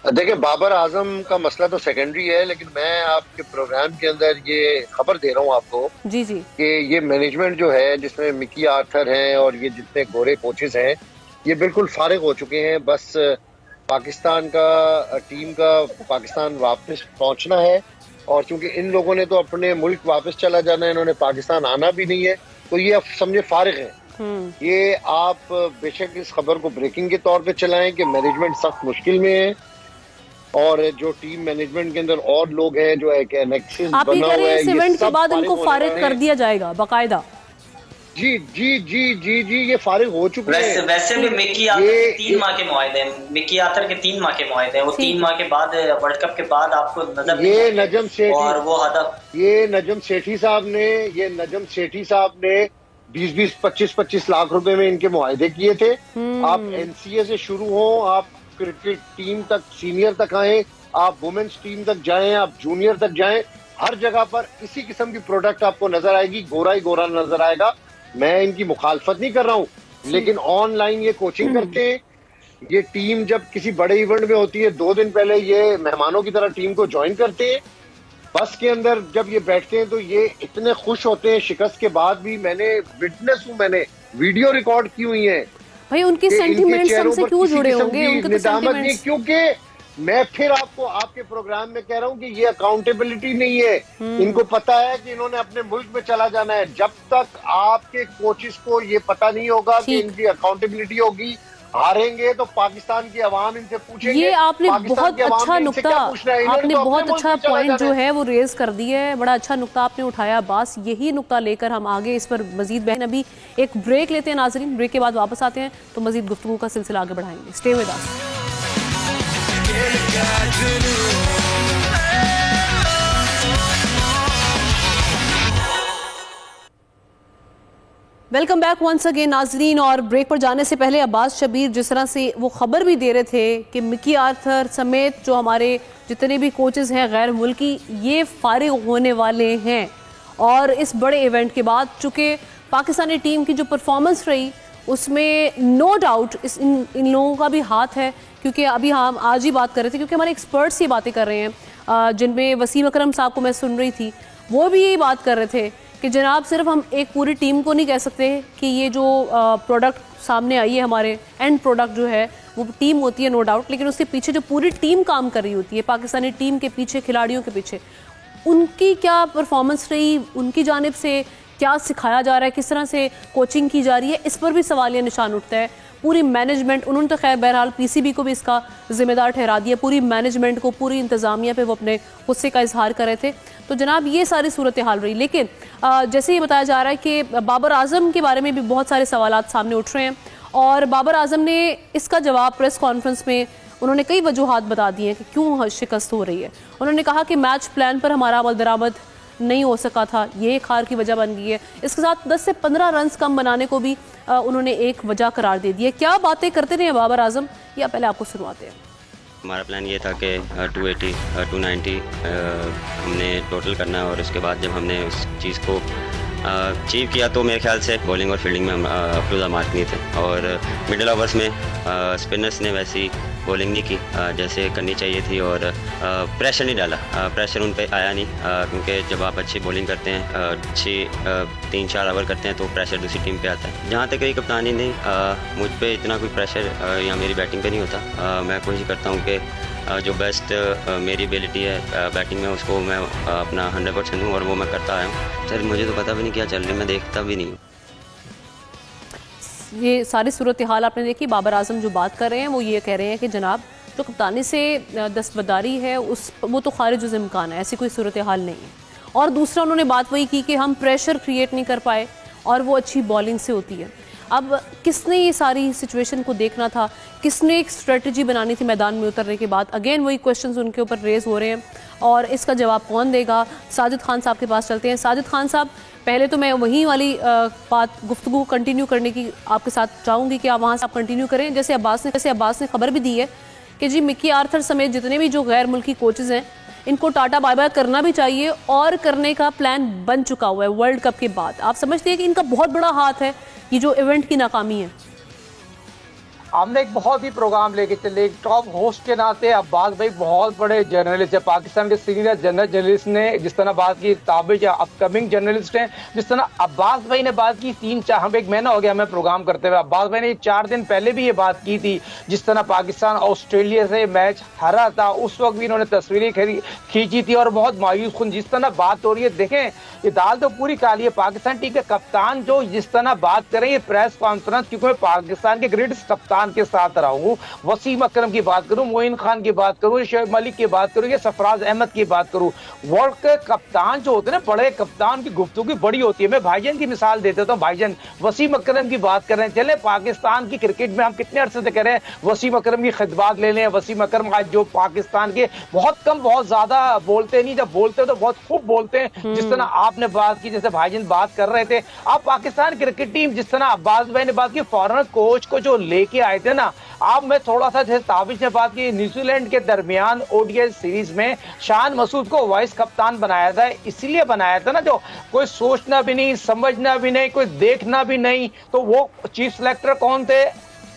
[SPEAKER 4] देखिए, बाबर आजम का मसला तो सेकेंडरी है, लेकिन मैं आपके प्रोग्राम के अंदर ये खबर दे रहा हूँ आपको
[SPEAKER 1] जी
[SPEAKER 4] कि ये मैनेजमेंट जो है, जिसमें मिकी आर्थर हैं और ये जितने गोरे कोचेस हैं, ये बिल्कुल फारिग हो चुके हैं। बस पाकिस्तान का टीम का पाकिस्तान वापस पहुंचना है, और चूंकि इन लोगों ने तो अपने मुल्क वापस चला जाना है, इन्होंने पाकिस्तान आना भी नहीं है, तो ये अब समझे फारिग है। ये आप बेशक इस खबर को ब्रेकिंग के तौर पे चलाएं कि मैनेजमेंट सख्त मुश्किल में है, और जो टीम मैनेजमेंट के अंदर और लोग हैं जो एक नेक्सस बना हुआ है,
[SPEAKER 1] इस इवेंट के बाद इनको फारिग कर दिया जाएगा बाकायदा।
[SPEAKER 4] जी जी जी जी जी ये फारिग हो चुके हैं।
[SPEAKER 3] वैसे भी मिकी आथर के 3 माह के मुआहदे हैं। मिकी आथर के 3 माह के मुआहदे हैं। वो 3 माह के बाद वर्ल्ड कप के बाद आपको नजर
[SPEAKER 4] ये नजम सेठी
[SPEAKER 3] और वो हदफ
[SPEAKER 4] ये नजम सेठी साहब ने 20-20 25-25 लाख रुपए में इनके मुआहदे किए थे। आप एनसीए से शुरू हो, आप क्रिकेट टीम तक सीनियर तक आए, आप वुमेन्स टीम तक जाएं, आप जूनियर तक जाएं, हर जगह पर इसी किस्म की प्रोडक्ट आपको नजर आएगी, गोरा ही गोरा नजर आएगा। मैं इनकी मुखालफत नहीं कर रहा हूँ, लेकिन ऑनलाइन ये कोचिंग करते हैं। ये टीम जब किसी बड़े इवेंट में होती है 2 दिन पहले ये मेहमानों की तरह टीम को ज्वाइन करते हैं। बस के अंदर जब ये बैठते हैं तो ये इतने खुश होते हैं शिकस्त के बाद भी। मैंने विटनेस हूँ, मैंने वीडियो रिकॉर्ड की हुई है।
[SPEAKER 1] भाई उनके सेंटिमेंट्स हमसे क्यों जुड़े होंगे? उनके तो सेंटिमेंट्स,
[SPEAKER 4] क्योंकि मैं फिर आपको आपके प्रोग्राम में कह रहा हूँ कि ये अकाउंटेबिलिटी नहीं है। इनको पता है कि इन्होंने अपने मुल्क में चला जाना है। जब तक आपके कोचेस को ये पता नहीं होगा कि इनकी अकाउंटेबिलिटी होगी, हारेंगे तो पाकिस्तान की आवाम इनसे पूछेंगे।
[SPEAKER 1] ये आपने बहुत अच्छा नुक्ता, आपने बहुत अच्छा पॉइंट जो है वो रेज कर दिया है। बड़ा अच्छा नुक्ता आपने उठाया। बस यही नुक्ता लेकर हम आगे इस पर मजीद बहन। अभी एक ब्रेक लेते हैं नाजरीन, ब्रेक के बाद वापस आते हैं तो मजीद गुफ्तगू का सिलसिला आगे बढ़ाएंगे। Stay with us. Welcome back once again नाजरीन। और ब्रेक पर जाने से पहले अब्बास शबीर जिस तरह से वो खबर भी दे रहे थे कि मिकी आर्थर समेत जो हमारे जितने भी कोचेस हैं गैर मुल्की, ये फारिग होने वाले हैं। और इस बड़े इवेंट के बाद चूँकि पाकिस्तानी टीम की जो परफॉर्मेंस रही उसमें नो डाउट इन लोगों का भी हाथ है, क्योंकि अभी हम आज ही बात कर रहे थे, क्योंकि हमारे एक्सपर्ट्स ये बातें कर रहे हैं, जिनमें वसीम अकरम साहब को मैं सुन रही थी, वो भी यही बात कर रहे थे कि जनाब सिर्फ हम एक पूरी टीम को नहीं कह सकते कि ये जो प्रोडक्ट सामने आई है, हमारे एंड प्रोडक्ट जो है वो टीम होती है नो डाउट, लेकिन उसके पीछे जो पूरी टीम काम कर रही होती है, पाकिस्तानी टीम के पीछे, खिलाड़ियों के पीछे, उनकी क्या परफॉर्मेंस रही, उनकी जानिब से क्या सिखाया जा रहा है, किस तरह से कोचिंग की जा रही है, इस पर भी सवालिया निशान उठता है। पूरी मैनेजमेंट, उन्होंने तो खैर बहरहाल पीसीबी को भी इसका जिम्मेदार ठहरा दिया, पूरी मैनेजमेंट को, पूरी इंतज़ामिया पे वो अपने गुस्से का इजहार कर रहे थे। तो जनाब ये सारी सूरत हाल रही। लेकिन जैसे ये बताया जा रहा है कि बाबर आजम के बारे में भी बहुत सारे सवालात सामने उठ रहे हैं और बाबर आजम ने इसका जवाब प्रेस कॉन्फ्रेंस में उन्होंने कई वजूहात बता दी हैं कि क्यों शिकस्त हो रही है। उन्होंने कहा कि मैच प्लान पर हमारा अमल दरामद नहीं हो सका था, ये एक हार की वजह बन गई है। इसके साथ 10 से 15 रन कम बनाने को भी उन्होंने एक वजह करार दे दी है। क्या बातें करते रहे बाबर आजम, या पहले आपको सुनवाते हैं।
[SPEAKER 5] हमारा प्लान ये था कि 280 290 हमने टोटल करना है और उसके बाद जब हमने उस चीज़ को अचीव किया तो मेरे ख्याल से बॉलिंग और फील्डिंग में हम अफरोज़ा मार्क नहीं थे और मिडिल ओवर्स में स्पिनर्स ने वैसी बॉलिंग नहीं की जैसे करनी चाहिए थी और प्रेशर नहीं डाला, प्रेशर उन पे आया नहीं क्योंकि जब आप अच्छी बॉलिंग करते हैं, अच्छी 3-4 ओवर करते हैं तो प्रेशर दूसरी टीम पे आता है। जहाँ तक रही कप्तानी नहीं, मुझ पे इतना कोई प्रेशर या मेरी बैटिंग पे नहीं होता। मैं कोशिश करता हूँ कि जो बेस्ट मेरी एबिलिटी है बैटिंग में उसको मैं अपना 100% दूँ और वो मैं करता आया हूँ। सर मुझे तो पता भी नहीं क्या चल रहा है, मैं देखता भी नहीं।
[SPEAKER 1] ये सारी सूरत हाल आपने देखी। बाबर आजम जो बात कर रहे हैं वो ये कह रहे हैं कि जनाब जो कप्तानी से दस्तबरदारी है वो तो खारिज उस इम्कान है, ऐसी कोई सूरत हाल नहीं है। और दूसरा उन्होंने बात वही की कि हम प्रेशर क्रिएट नहीं कर पाए और वो अच्छी बॉलिंग से होती है। अब किसने ये सारी सिचुएशन को देखना था, किसने एक स्ट्रेटजी बनानी थी मैदान में उतरने के बाद? अगेन वही क्वेश्चंस उनके ऊपर रेज हो रहे हैं और इसका जवाब कौन देगा? साजिद खान साहब के पास चलते हैं। साजिद खान साहब, पहले तो मैं वहीं वाली बात गुफ्तगू कंटिन्यू करने की आपके साथ चाहूँगी कि आप वहाँ से आप कंटिन्यू करें। जैसे अब्बास ने खबर भी दी है कि जी मिकी आर्थर समेत जितने भी जो गैर मुल्की कोचेज़ हैं इनको टाटा बाय बाय करना भी चाहिए और करने का प्लान बन चुका हुआ है वर्ल्ड कप के बाद। आप समझते हैं कि इनका बहुत बड़ा हाथ है ये जो इवेंट की नाकामी है?
[SPEAKER 2] हमने एक बहुत ही प्रोग्राम लेके चले, एक टॉप होस्ट के नाते अब्बास भाई बहुत बड़े जर्नलिस्ट है, पाकिस्तान के सीनियर जर्नलिस्ट ने जिस तरह बात की, ताबिज अपकमिंग जर्नलिस्ट हैं, जिस तरह अब्बास भाई ने बात की 3-4 हम 1 महीना हो गया हमें प्रोग्राम करते हुए। अब्बास भाई ने 4 दिन पहले भी ये बात की थी, जिस तरह पाकिस्तान ऑस्ट्रेलिया से मैच हारा था उस वक्त भी इन्होंने तस्वीरें खींची थी और बहुत मायूस खुन जिस तरह बात हो रही है। देखें ये दाल तो पूरी काली है। पाकिस्तान टीम के कप्तान जो जिस तरह बात करें, ये प्रेस कॉन्फ्रेंस, क्योंकि मैं पाकिस्तान के ग्रेटेस्ट कप्तान के साथ रहा हूं, वसीम अकरम की बात करूं, मोइन खान की बात करूं, शोएब मलिक की बात करूं, या सरफराज अहमद की बात करूं, वर्ल्ड के कप्तान जो होते हैं ना, बड़े कप्तान की गुफ्तगू बड़ी होती है। मैं भाईजान की मिसाल दे देता हूं। भाईजान वसीम अकरम की बात कर रहे हैं, चले पाकिस्तान की क्रिकेट में हम कितने अरसे से कह रहे हैं वसीम अकरम की खिदमत ले लें। वसीम अकरम आज जो पाकिस्तान के बहुत कम, बहुत ज्यादा बोलते नहीं, जब बोलते तो बहुत खूब बोलते हैं। जिस तरह आपने बात की, जैसे भाईजान बात कर रहे थे, आप पाकिस्तान क्रिकेट टीम जिस तरह अब्बास भाई ने बात की, फॉरेनर कोच को जो लेके आए थे ना, आप मैं थोड़ा सा जैसे ताबिश ने बात की, न्यूजीलैंड के दरमियान ओडीआई सीरीज में शान मसूद को वाइस कप्तान बनाया था, इसलिए बनाया था ना, जो कोई सोचना भी नहीं, समझना भी नहीं, कोई देखना भी नहीं, तो वो चीफ सेलेक्टर कौन थे?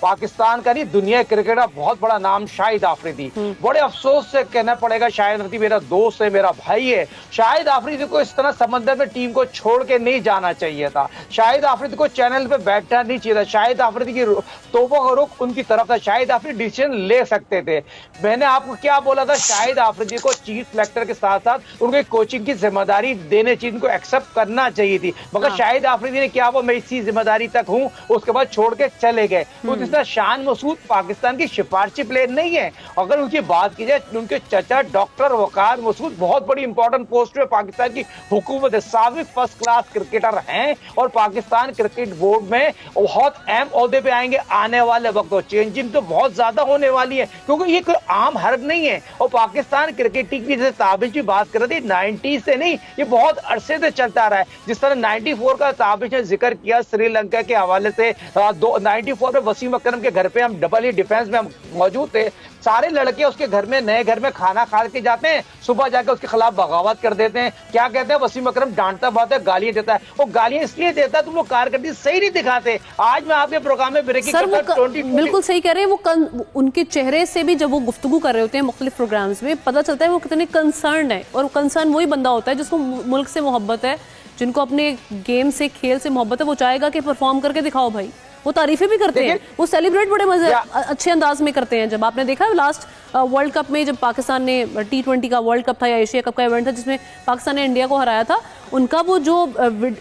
[SPEAKER 2] पाकिस्तान का नहीं, दुनिया क्रिकेट का बहुत बड़ा नाम शाहिद आफरीदी। बड़े अफसोस से कहना पड़ेगा, शाहिद आफरीदी मेरा दोस्त है, मेरा भाई है। शाहिद आफरीदी को इस तरह समंदर में टीम को छोड़ के नहीं जाना चाहिए था। शाहिद आफरीदी को चैनल पे बैठना नहीं चाहिए था। शाहिद आफरीदी की तोबा का रुख उनकी तरफ था। शाहिद आफरीदी डिसीजन ले सकते थे। मैंने आपको क्या बोला था, शाहिद आफरीदी को चीफ सेलेक्टर के साथ साथ उनकी कोचिंग की जिम्मेदारी देने चाहिए, इनको एक्सेप्ट करना चाहिए थी। मगर शाहिद आफरीदी ने क्या बोला, मैं इसी जिम्मेदारी तक हूं, उसके बाद छोड़ के चले गए। तो शान मसूद पाकिस्तान की सिफारशी प्लेयर नहीं है। अगर उनकी बात की जाए, उनके चचा डॉक्टर वकार मसूद बहुत बड़ी इंपॉर्टेंट पोस्ट पे पाकिस्तान की हुकूमत है, साबिक फर्स्ट क्लास क्रिकेटर हैं और पाकिस्तान क्रिकेट बोर्ड में बहुत अहम ओहदे पे आएंगे आने वाले वक्त। चेंजिंग तो बहुत ज्यादा होने वाली है, क्योंकि ये कोई आम हर्ब नहीं है। और पाकिस्तान क्रिकेट टीम की जैसे ताबिश की बात कर रही थी, 90 से नहीं, ये बहुत अरसे से चलता रहा है। जिस तरह 94 का ताबिश ने जिक्र किया श्रीलंका के हवाले से, 94 में वसीम अकरम के घर पे हम डबल ही डिफेंस में हम मौजूद थे, सारे लड़के उसके घर में, नए घर में खाना खा के जाते हैं, सुबह जाकर उसके खिलाफ बगावत कर देते हैं। क्या कहते हैं, वसीम अकरम डांटता बहुत है, गालियां देता है। वो गालियां इसलिए देता है तुम लोग कारकर्दगी सही नहीं दिखाते। आज मैं आपके प्रोग्राम में ब्रेकिंग
[SPEAKER 1] बिल्कुल सही कह रहे हैं। वो उनके चेहरे से भी जब वो गुफ्तगू कर रहे होते हैं मुख्तलिफ प्रोग्राम्स में, पता चलता है वो कितने कंसर्न है। और कंसर्न वही बंदा होता है जिसको मुल्क से मोहब्बत है, जिनको अपने गेम से, खेल से मोहब्बत है। वो चाहेगा कि परफॉर्म करके दिखाओ भाई। वो तारीफें भी करते हैं, वो सेलिब्रेट बड़े मजे अच्छे अंदाज में करते हैं। जब आपने देखा लास्ट वर्ल्ड कप में, जब पाकिस्तान ने T20 का वर्ल्ड कप था या एशिया कप का इवेंट था जिसमें पाकिस्तान ने इंडिया को हराया था, उनका वो जो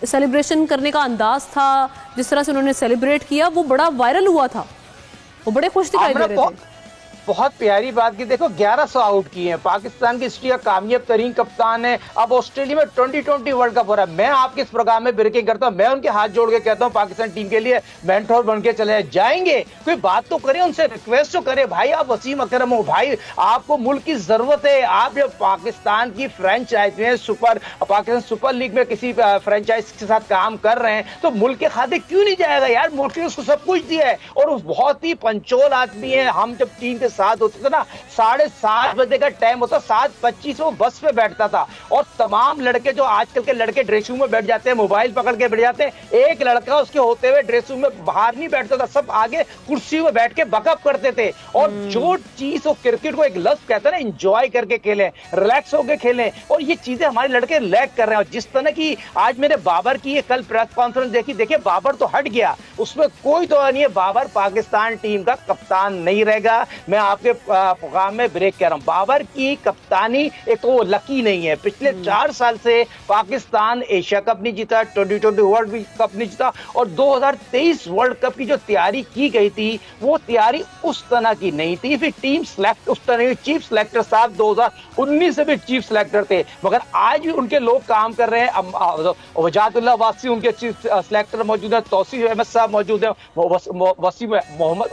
[SPEAKER 1] सेलिब्रेशन करने का अंदाज था, जिस तरह से उन्होंने सेलिब्रेट किया, वो बड़ा वायरल हुआ था। वो बड़े खुश दिखाई दे रहे थे।
[SPEAKER 2] बहुत प्यारी बात की, देखो 1100 आउट किए हैं, पाकिस्तान की हिस्ट्री का कामयाब तरीन कप्तान है। अब ऑस्ट्रेलिया में 2020 वर्ल्ड कप हो रहा है, मैं आपके इस प्रोग्राम में ब्रेकिंग करता हूं, मैं उनके हाथ जोड़ के कहता हूं पाकिस्तान टीम के लिए मेंटोर बन के चले जाएंगे। कोई बात तो करें, उनसे रिक्वेस्ट तो करें, भाई आप वसीम अकरम हो, भाई आपको मुल्क की जरूरत है। आप जब पाकिस्तान की फ्रेंचाइज में पाकिस्तान सुपर लीग में किसी फ्रेंचाइज के साथ काम कर रहे हैं तो मुल्क के खाते क्यों नहीं जाएगा यार? मुल्क ने उसको सब कुछ दिया है और वो बहुत ही पंचोल आदमी है। हम जब टीम के साथ होते थे ना, 7:30 बजे का टाइम होता, 7:25 वो बस पे बैठता था और तमाम लड़के जो आजकल के लड़के ड्रेसिंग में बैठ जाते हैं, मोबाइल पकड़ के बैठ जाते हैं, एक लड़का उसके होते हुए ड्रेसिंग में बाहर नहीं बैठता था, सब आगे कुर्सी में बैठ के बकअप करते थे। और जो चीज वो क्रिकेट को एक लफ्ज कहते हैं ना, एंजॉय करके खेलें, रिलैक्स होकर खेलें, और ये चीजें हमारे लड़के लैक कर रहे हैं। और जिस तरह की आज मेरे बाबर की ये कल प्रेस कॉन्फ्रेंस देखी, देखिए बाबर तो हट गया, उसमें कोई तो नहीं है, बाबर पाकिस्तान टीम का कप्तान नहीं रहेगा। मैं आपके प्रोग्राम में ब्रेक कर रहा हूं, बाबर की कप्तानी एक तो वो लकी नहीं है। पिछले 4 साल से पाकिस्तान एशिया कप नहीं जीता, 2020 वर्ल्ड कप नहीं जीता, और 2023 वर्ल्ड कप की जो तैयारी की गई थी वो तैयारी उस तरह की नहीं थी। फिर टीम सेलेक्ट उस तरह की, चीफ सिलेक्टर साहब 2019 से भी चीफ सिलेक्टर थे, मगर आज भी उनके लोग काम कर रहे हैं। वजातुल्लाह वासी उनके चीफ सिलेक्टर मौजूद है, तौसीफ अहमद साहब मौजूद है,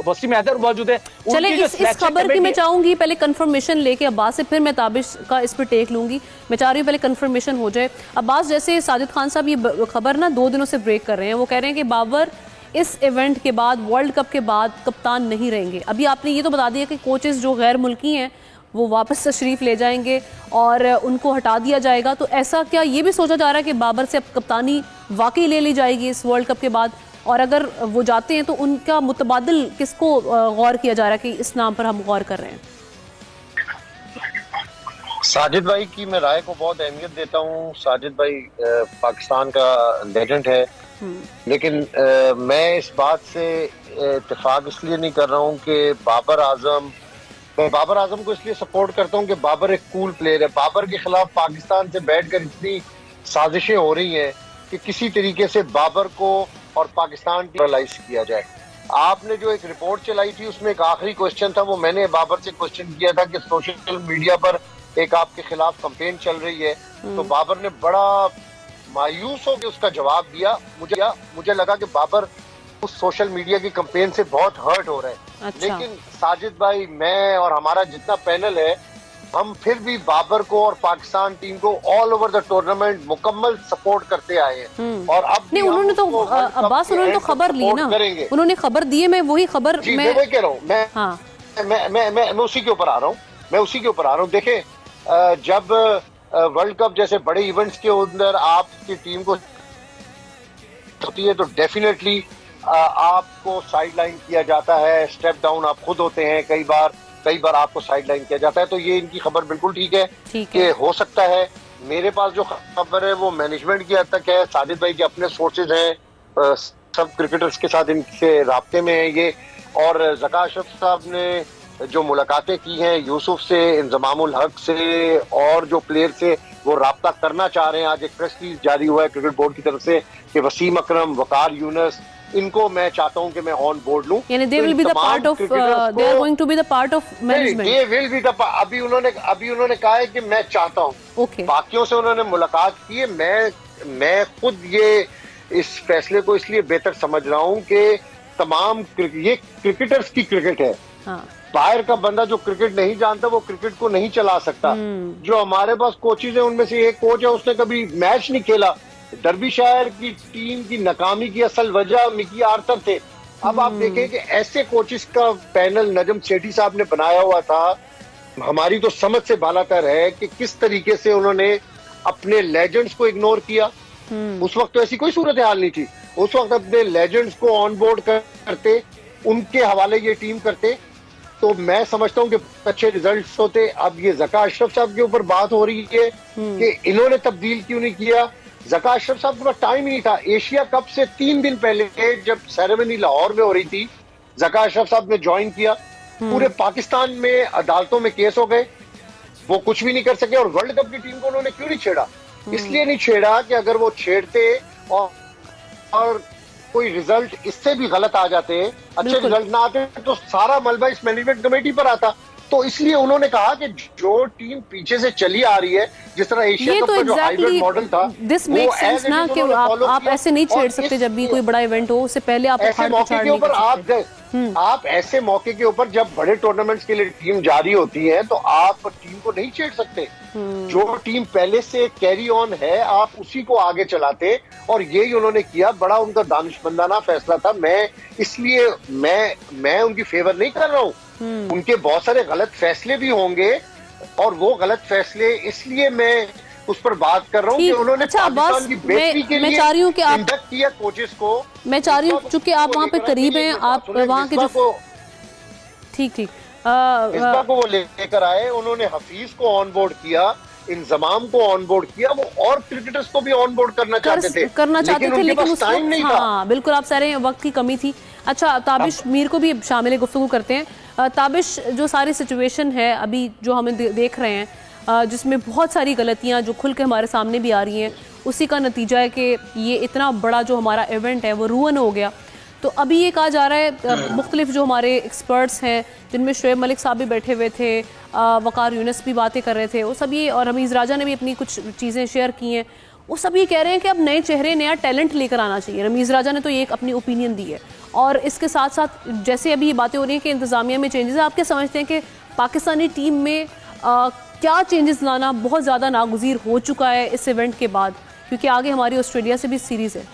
[SPEAKER 2] वसीम हैदर मौजूद है।
[SPEAKER 1] चले इस खबर की मैं चाहूंगी पहले कंफर्मेशन लेके अब्बास से, फिर मैं ताबिश का इस पर टेक लूंगी। मैं चाह रही हूँ पहले कंफर्मेशन हो जाए। अब्बास, जैसे साजिद खान साहब ये खबर ना 2 दिनों से ब्रेक कर रहे हैं, वो कह रहे हैं कि बाबर इस इवेंट के बाद, वर्ल्ड कप के बाद कप्तान नहीं रहेंगे। अभी आपने ये तो बता दिया कि कोचेस जो गैर मुल्की हैं वो वापस तशरीफ ले जाएंगे और उनको हटा दिया जाएगा, तो ऐसा क्या ये भी सोचा जा रहा है कि बाबर से अब कप्तानी वाकई ले ली जाएगी इस वर्ल्ड कप के बाद? और अगर वो जाते हैं तो उनका मुतबादिल किसको गौर किया जा रहा है कि इस नाम पर हम गौर कर रहे हैं?
[SPEAKER 4] साजिद भाई की मैं राय को बहुत अहमियत देता हूँ। साजिद भाई पाकिस्तान का लेजेंड है, लेकिन मैं इस बात से इत्तेफाक इसलिए नहीं कर रहा हूँ कि मैं बाबर आजम को इसलिए सपोर्ट करता हूँ कि बाबर एक कूल प्लेयर है। बाबर के खिलाफ पाकिस्तान से बैठकर इतनी साजिशें हो रही हैं कि किसी तरीके से बाबर को और पाकिस्तान को रियलाइज किया जाए। आपने जो एक रिपोर्ट चलाई थी उसमें एक आखिरी क्वेश्चन था, वो मैंने बाबर से क्वेश्चन किया था कि सोशल मीडिया पर एक आपके खिलाफ कंपेन चल रही है, तो बाबर ने बड़ा मायूस होकर उसका जवाब दिया। मुझे लगा कि बाबर उस सोशल मीडिया की कंपेन से बहुत हर्ट हो रहे हैं।
[SPEAKER 1] अच्छा।
[SPEAKER 4] लेकिन साजिद भाई, मैं और हमारा जितना पैनल है, हम फिर भी बाबर को और पाकिस्तान टीम को ऑल ओवर द टूर्नामेंट मुकम्मल सपोर्ट करते आए हैं। और अब
[SPEAKER 1] नहीं, उन्होंने तो अब्बास उन्होंने तो खबर ली ना, उन्होंने खबर दी है, मैं वही खबर
[SPEAKER 4] मैं वही कह रहा हूँ। मैं उसी के ऊपर आ रहा हूँ। देखें, जब वर्ल्ड कप जैसे बड़े इवेंट्स के अंदर आपकी टीम को होती है तो डेफिनेटली आपको साइडलाइन किया जाता है, स्टेप डाउन आप खुद होते हैं, कई बार आपको साइडलाइन किया जाता है। तो ये इनकी खबर बिल्कुल ठीक है कि हो सकता है। मेरे पास जो खबर है वो मैनेजमेंट की हद तक है। साजिद भाई के अपने सोर्सेज हैं, सब क्रिकेटर्स के साथ इनसे राब्ते में है ये। और ज़का अशरफ साहब ने जो मुलाकातें की हैं यूसुफ से, इंजमामुल हक से और जो प्लेयर से वो राब्ता करना चाह रहे हैं। आज एक प्रेस रिलीज जारी हुआ है क्रिकेट बोर्ड की तरफ से कि वसीम अकरम, वकार यूनुस, इनको मैं चाहता हूं कि मैं ऑन बोर्ड लूं।
[SPEAKER 1] यानी they will be the part of they are going to be the part of management.
[SPEAKER 4] They will be the अभी उन्होंने कहा है कि मैं चाहता हूं। बाकियों से उन्होंने मुलाकात की है। मैं खुद ये इस फैसले को इसलिए बेहतर समझ रहा हूं कि तमाम ये क्रिकेटर्स की क्रिकेट है। बाहर का बंदा जो क्रिकेट नहीं जानता वो क्रिकेट को नहीं चला सकता। जो हमारे पास कोचेज है उनमें से एक कोच है, उसने कभी मैच नहीं खेला। डर्बीशायर की टीम की नाकामी की असल वजह मिकी आर्थर थे। अब आप देखें कि ऐसे कोचेस का पैनल नजम सेठी साहब ने बनाया हुआ था। हमारी तो समझ से बालातर है कि किस तरीके से उन्होंने अपने लेजेंड्स को इग्नोर किया। उस वक्त तो ऐसी कोई सूरत हाल नहीं थी। उस वक्त अपने लेजेंड्स को ऑन बोर्ड करते, उनके हवाले ये टीम करते, तो मैं समझता हूं कि अच्छे रिजल्ट्स होते। अब ये ज़का अशरफ साहब के ऊपर बात हो रही है कि इन्होंने तब्दील क्यों नहीं किया। ज़का अशरफ साहब के पास टाइम ही नहीं था। एशिया कप से 3 दिन पहले जब सेरेमनी लाहौर में हो रही थी, ज़का अशरफ साहब ने ज्वाइन किया। पूरे पाकिस्तान में अदालतों में केस हो गए, वो कुछ भी नहीं कर सके। और वर्ल्ड कप की टीम को उन्होंने क्यों नहीं छेड़ा? इसलिए नहीं छेड़ा कि अगर वो छेड़ते और कोई रिजल्ट इससे भी गलत आ जाते, अच्छे रिजल्ट ना आते, तो सारा मलबा इस मैनेजमेंट कमेटी पर आता। तो इसलिए उन्होंने कहा कि जो टीम पीछे से चली आ रही है, जिस तरह एशिया कप का जो हाइब्रिड मॉडल था,
[SPEAKER 1] दिस मेक सेंस ना कि आप ऐसे नहीं छेड़ सकते जब भी कोई बड़ा इवेंट हो, उससे पहले आप
[SPEAKER 4] ऐसे मौके के ऊपर आप ऐसे मौके के ऊपर जब बड़े टूर्नामेंट्स के लिए टीम जारी होती है तो आप टीम को नहीं छेड़ सकते। जो टीम पहले से कैरी ऑन है आप उसी को आगे चलाते, और यही उन्होंने किया। बड़ा उनका दानिशमंदाना फैसला था। इसलिए मैं उनकी फेवर नहीं कर रहा हूँ। उनके बहुत सारे गलत फैसले भी होंगे, और वो गलत फैसले इसलिए मैं उस पर बात कर रहा हूँ कि उन्होंने पाकिस्तान की बेहतरी के लिए इंडक्ट किया कोचेस को।
[SPEAKER 1] मैं चाह रही हूँ, चूंकि आप वहाँ पे करीब हैं, आप वहाँ के जो ठीक
[SPEAKER 4] इस्बा को वो लेकर आए, उन्होंने हफीज को ऑन बोर्ड किया, इंजमाम को ऑन बोर्ड किया, वो और क्रिकेटर्स को भी ऑन बोर्ड करना चाहते थे, लेकिन उस टाइम नहीं था।
[SPEAKER 1] हाँ बिल्कुल, आप कह रहे हैं वक्त की कमी थी। अच्छा, ताबिश मीर को भी शामिल गुफ्तगू करते हैं। ताबिश, जो सारी सिचुएशन है अभी जो हमें देख रहे हैं, जिसमें बहुत सारी गलतियां जो खुल के हमारे सामने भी आ रही हैं, उसी का नतीजा है कि ये इतना बड़ा जो हमारा इवेंट है वो रुइन हो गया। तो अभी ये कहा जा रहा है, मुख्तलिफ जो हमारे एक्सपर्ट्स हैं, जिनमें शुएब मलिक साहब भी बैठे हुए थे, वकार यूनुस भी बातें कर रहे थे, वो सब ये, और हमीज़ राजा ने भी अपनी कुछ चीज़ें शेयर की हैं, वो सब ये कह रहे हैं कि अब नए चेहरे, नया टैलेंट लेकर आना चाहिए। रमीज़ राजा ने तो ये एक अपनी ओपिनियन दी है, और इसके साथ साथ जैसे अभी ये बातें हो रही हैं कि इंतज़ामिया में चेंजेस, आप क्या समझते हैं कि पाकिस्तानी टीम में क्या चेंजेस लाना बहुत ज़्यादा नागुज़ीर हो चुका है इस इवेंट के बाद, क्योंकि आगे हमारी ऑस्ट्रेलिया से भी सीरीज़ है?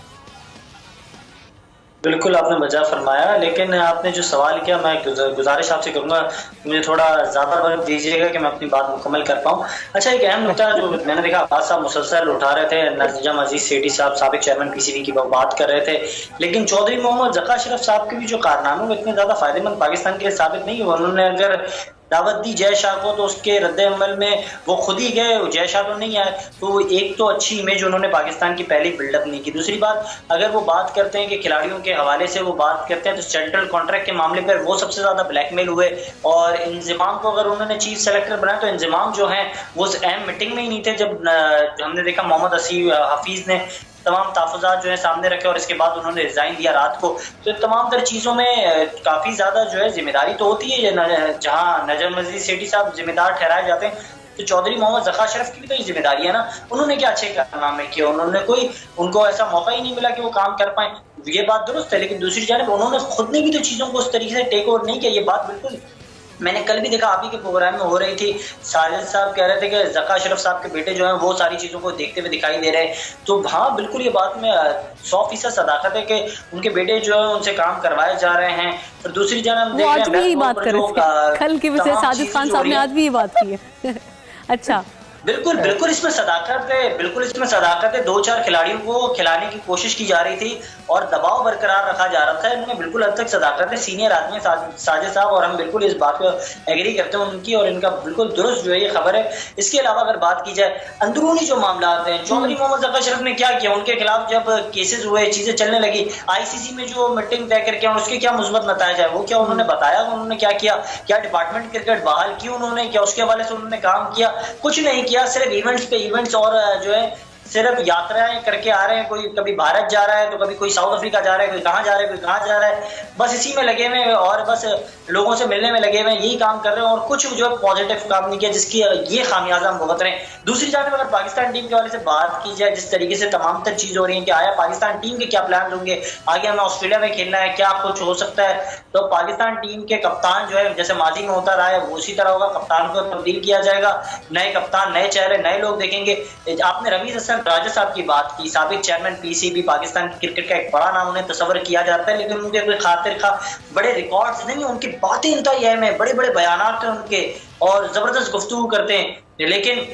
[SPEAKER 3] बिल्कुल आपने वजह फरमाया, लेकिन आपने जो सवाल किया, मैं गुजारिश आपसे करूंगा मुझे थोड़ा ज़्यादा वक्त दीजिएगा कि मैं अपनी बात मुकम्मल कर पाऊँ। अच्छा, एक अहम नुकता जो मैंने देखा अब्बास साहब मुसलसल उठा रहे थे, नजम अजीज सेठी साहब साबिक चेयरमैन पीसीबी की बात कर रहे थे, लेकिन चौधरी मोहम्मद ज़का अशरफ साहब के भी जो कारनामे वो इतने ज़्यादा फायदेमंद पाकिस्तान के लिए साबित नहीं हुए। उन्होंने अगर दावत दी जय शाह को, तो उसके रद्द अमल में वो खुद ही गए, जय शाह तो नहीं आए। तो एक तो अच्छी इमेज उन्होंने पाकिस्तान की पहले बिल्डअप नहीं की। दूसरी बात, अगर वो बात करते हैं कि खिलाड़ियों के हवाले से वो बात करते हैं, तो सेंट्रल कॉन्ट्रैक्ट के मामले पर वो सबसे ज्यादा ब्लैकमेल हुए, और इंजमाम को अगर उन्होंने चीफ सेलेक्टर बनाया तो इंजमाम जो है वो उस अहम मीटिंग में ही नहीं थे जब हमने देखा मोहम्मद हफीज ने तमाम तहफ़्फ़ुज़ात जो है सामने रखे, और इसके बाद उन्होंने रिजाइन दिया रात को। तो तमाम तर चीज़ों में काफ़ी ज़्यादा जो है जिम्मेदारी तो होती है, जहाँ नजम अजीज सेठी साहब जिम्मेदार ठहराए जाते हैं, तो चौधरी मोहम्मद ज़का अशरफ की भी तो ये जिम्मेदारी है ना। उन्होंने क्या अच्छे कारनामे किए, उन्होंने उनको ऐसा मौका ही नहीं मिला कि वो काम कर पाए, ये बात दुरुस्त है। लेकिन दूसरी जानिब उन्होंने खुद ने भी तो चीज़ों को उस तरीके से टेक ओवर नहीं किया, ये बात बिल्कुल मैंने कल भी देखा, आप ही के प्रोग्राम में हो रही थी, साजिद साहब कह रहे थे कि ज़का अशरफ साहब के बेटे जो हैं वो सारी चीज़ों को देखते हुए दिखाई दे रहे हैं। तो हाँ बिल्कुल ये बात में 100% सदाकत है कि उनके बेटे जो है उनसे काम करवाए जा रहे हैं। और दूसरी जानब
[SPEAKER 1] वो आज भी यही बात कर रहे थे, कल की वजह साजिद खान साहब ने आज भी ये बात की है। अच्छा,
[SPEAKER 3] बिल्कुल इसमें सदाकत है, बिल्कुल इसमें सदाकत है। 2-4 खिलाड़ियों को खिलाने की कोशिश की जा रही थी और दबाव बरकरार रखा जा रहा था, इनमें बिल्कुल हद तक सदाकत है। सीनियर आदमी साजिद साहब, और हम बिल्कुल इस बात पर एग्री करते हैं उनकी, और इनका बिल्कुल दुरुस्त जो है ये खबर है। इसके अलावा अगर बात की जाए अंदरूनी जो मामला हैं, चौधरी मोहम्मद ज़का अशरफ ने क्या किया, उनके खिलाफ जब केसेस हुए, चीजें चलने लगी, आईसीसी में जो मीटिंग तय करके उसके क्या मुस्बत नतायज है, वो क्या उन्होंने बताया, उन्होंने क्या किया, क्या डिपार्टमेंट क्रिकेट बहाल की उन्होंने, क्या उसके हवाले से उन्होंने काम किया? कुछ नहीं किया, सिर्फ इवेंट्स पे इवेंट्स, और जो है सिर्फ यात्राएं करके आ रहे हैं। कोई कभी भारत जा रहा है, तो कभी कोई साउथ अफ्रीका जा रहा है, कोई कहाँ जा रहा है, कोई कहाँ जा रहा है, बस इसी में लगे हुए हैं और बस लोगों से मिलने में लगे हुए हैं, यही काम कर रहे हैं, और कुछ जो है पॉजिटिव काम नहीं किया, जिसकी ये खामियाजा हम भुगत रहे हैं। दूसरी जानब अगर पाकिस्तान टीम के वाले से बात की जाए, जिस तरीके से तमाम तर चीज हो रही है कि आया पाकिस्तान टीम के क्या प्लान होंगे, आगे हमें ऑस्ट्रेलिया में खेलना है, क्या कुछ हो सकता है, तो पाकिस्तान टीम के कप्तान जो है जैसे माजी में होता रहा है वो उसी तरह होगा, कप्तान को तब्दील किया जाएगा, नए कप्तान, नए चेहरे, नए लोग देखेंगे। आपने रमीज हसन राजा साहब की बात की, साबिक चेयरमैन पीसीबी, पाकिस्तान क्रिकेट का एक बड़ा नाम उन्हें तस्वर किया जाता है, लेकिन उनके कोई खातिर खा बड़े रिकॉर्ड्स नहीं, उनकी बातें इंतहाई अहम है, बड़े बड़े बयानात हैं उनके और जबरदस्त गुफ्तगू करते हैं, लेकिन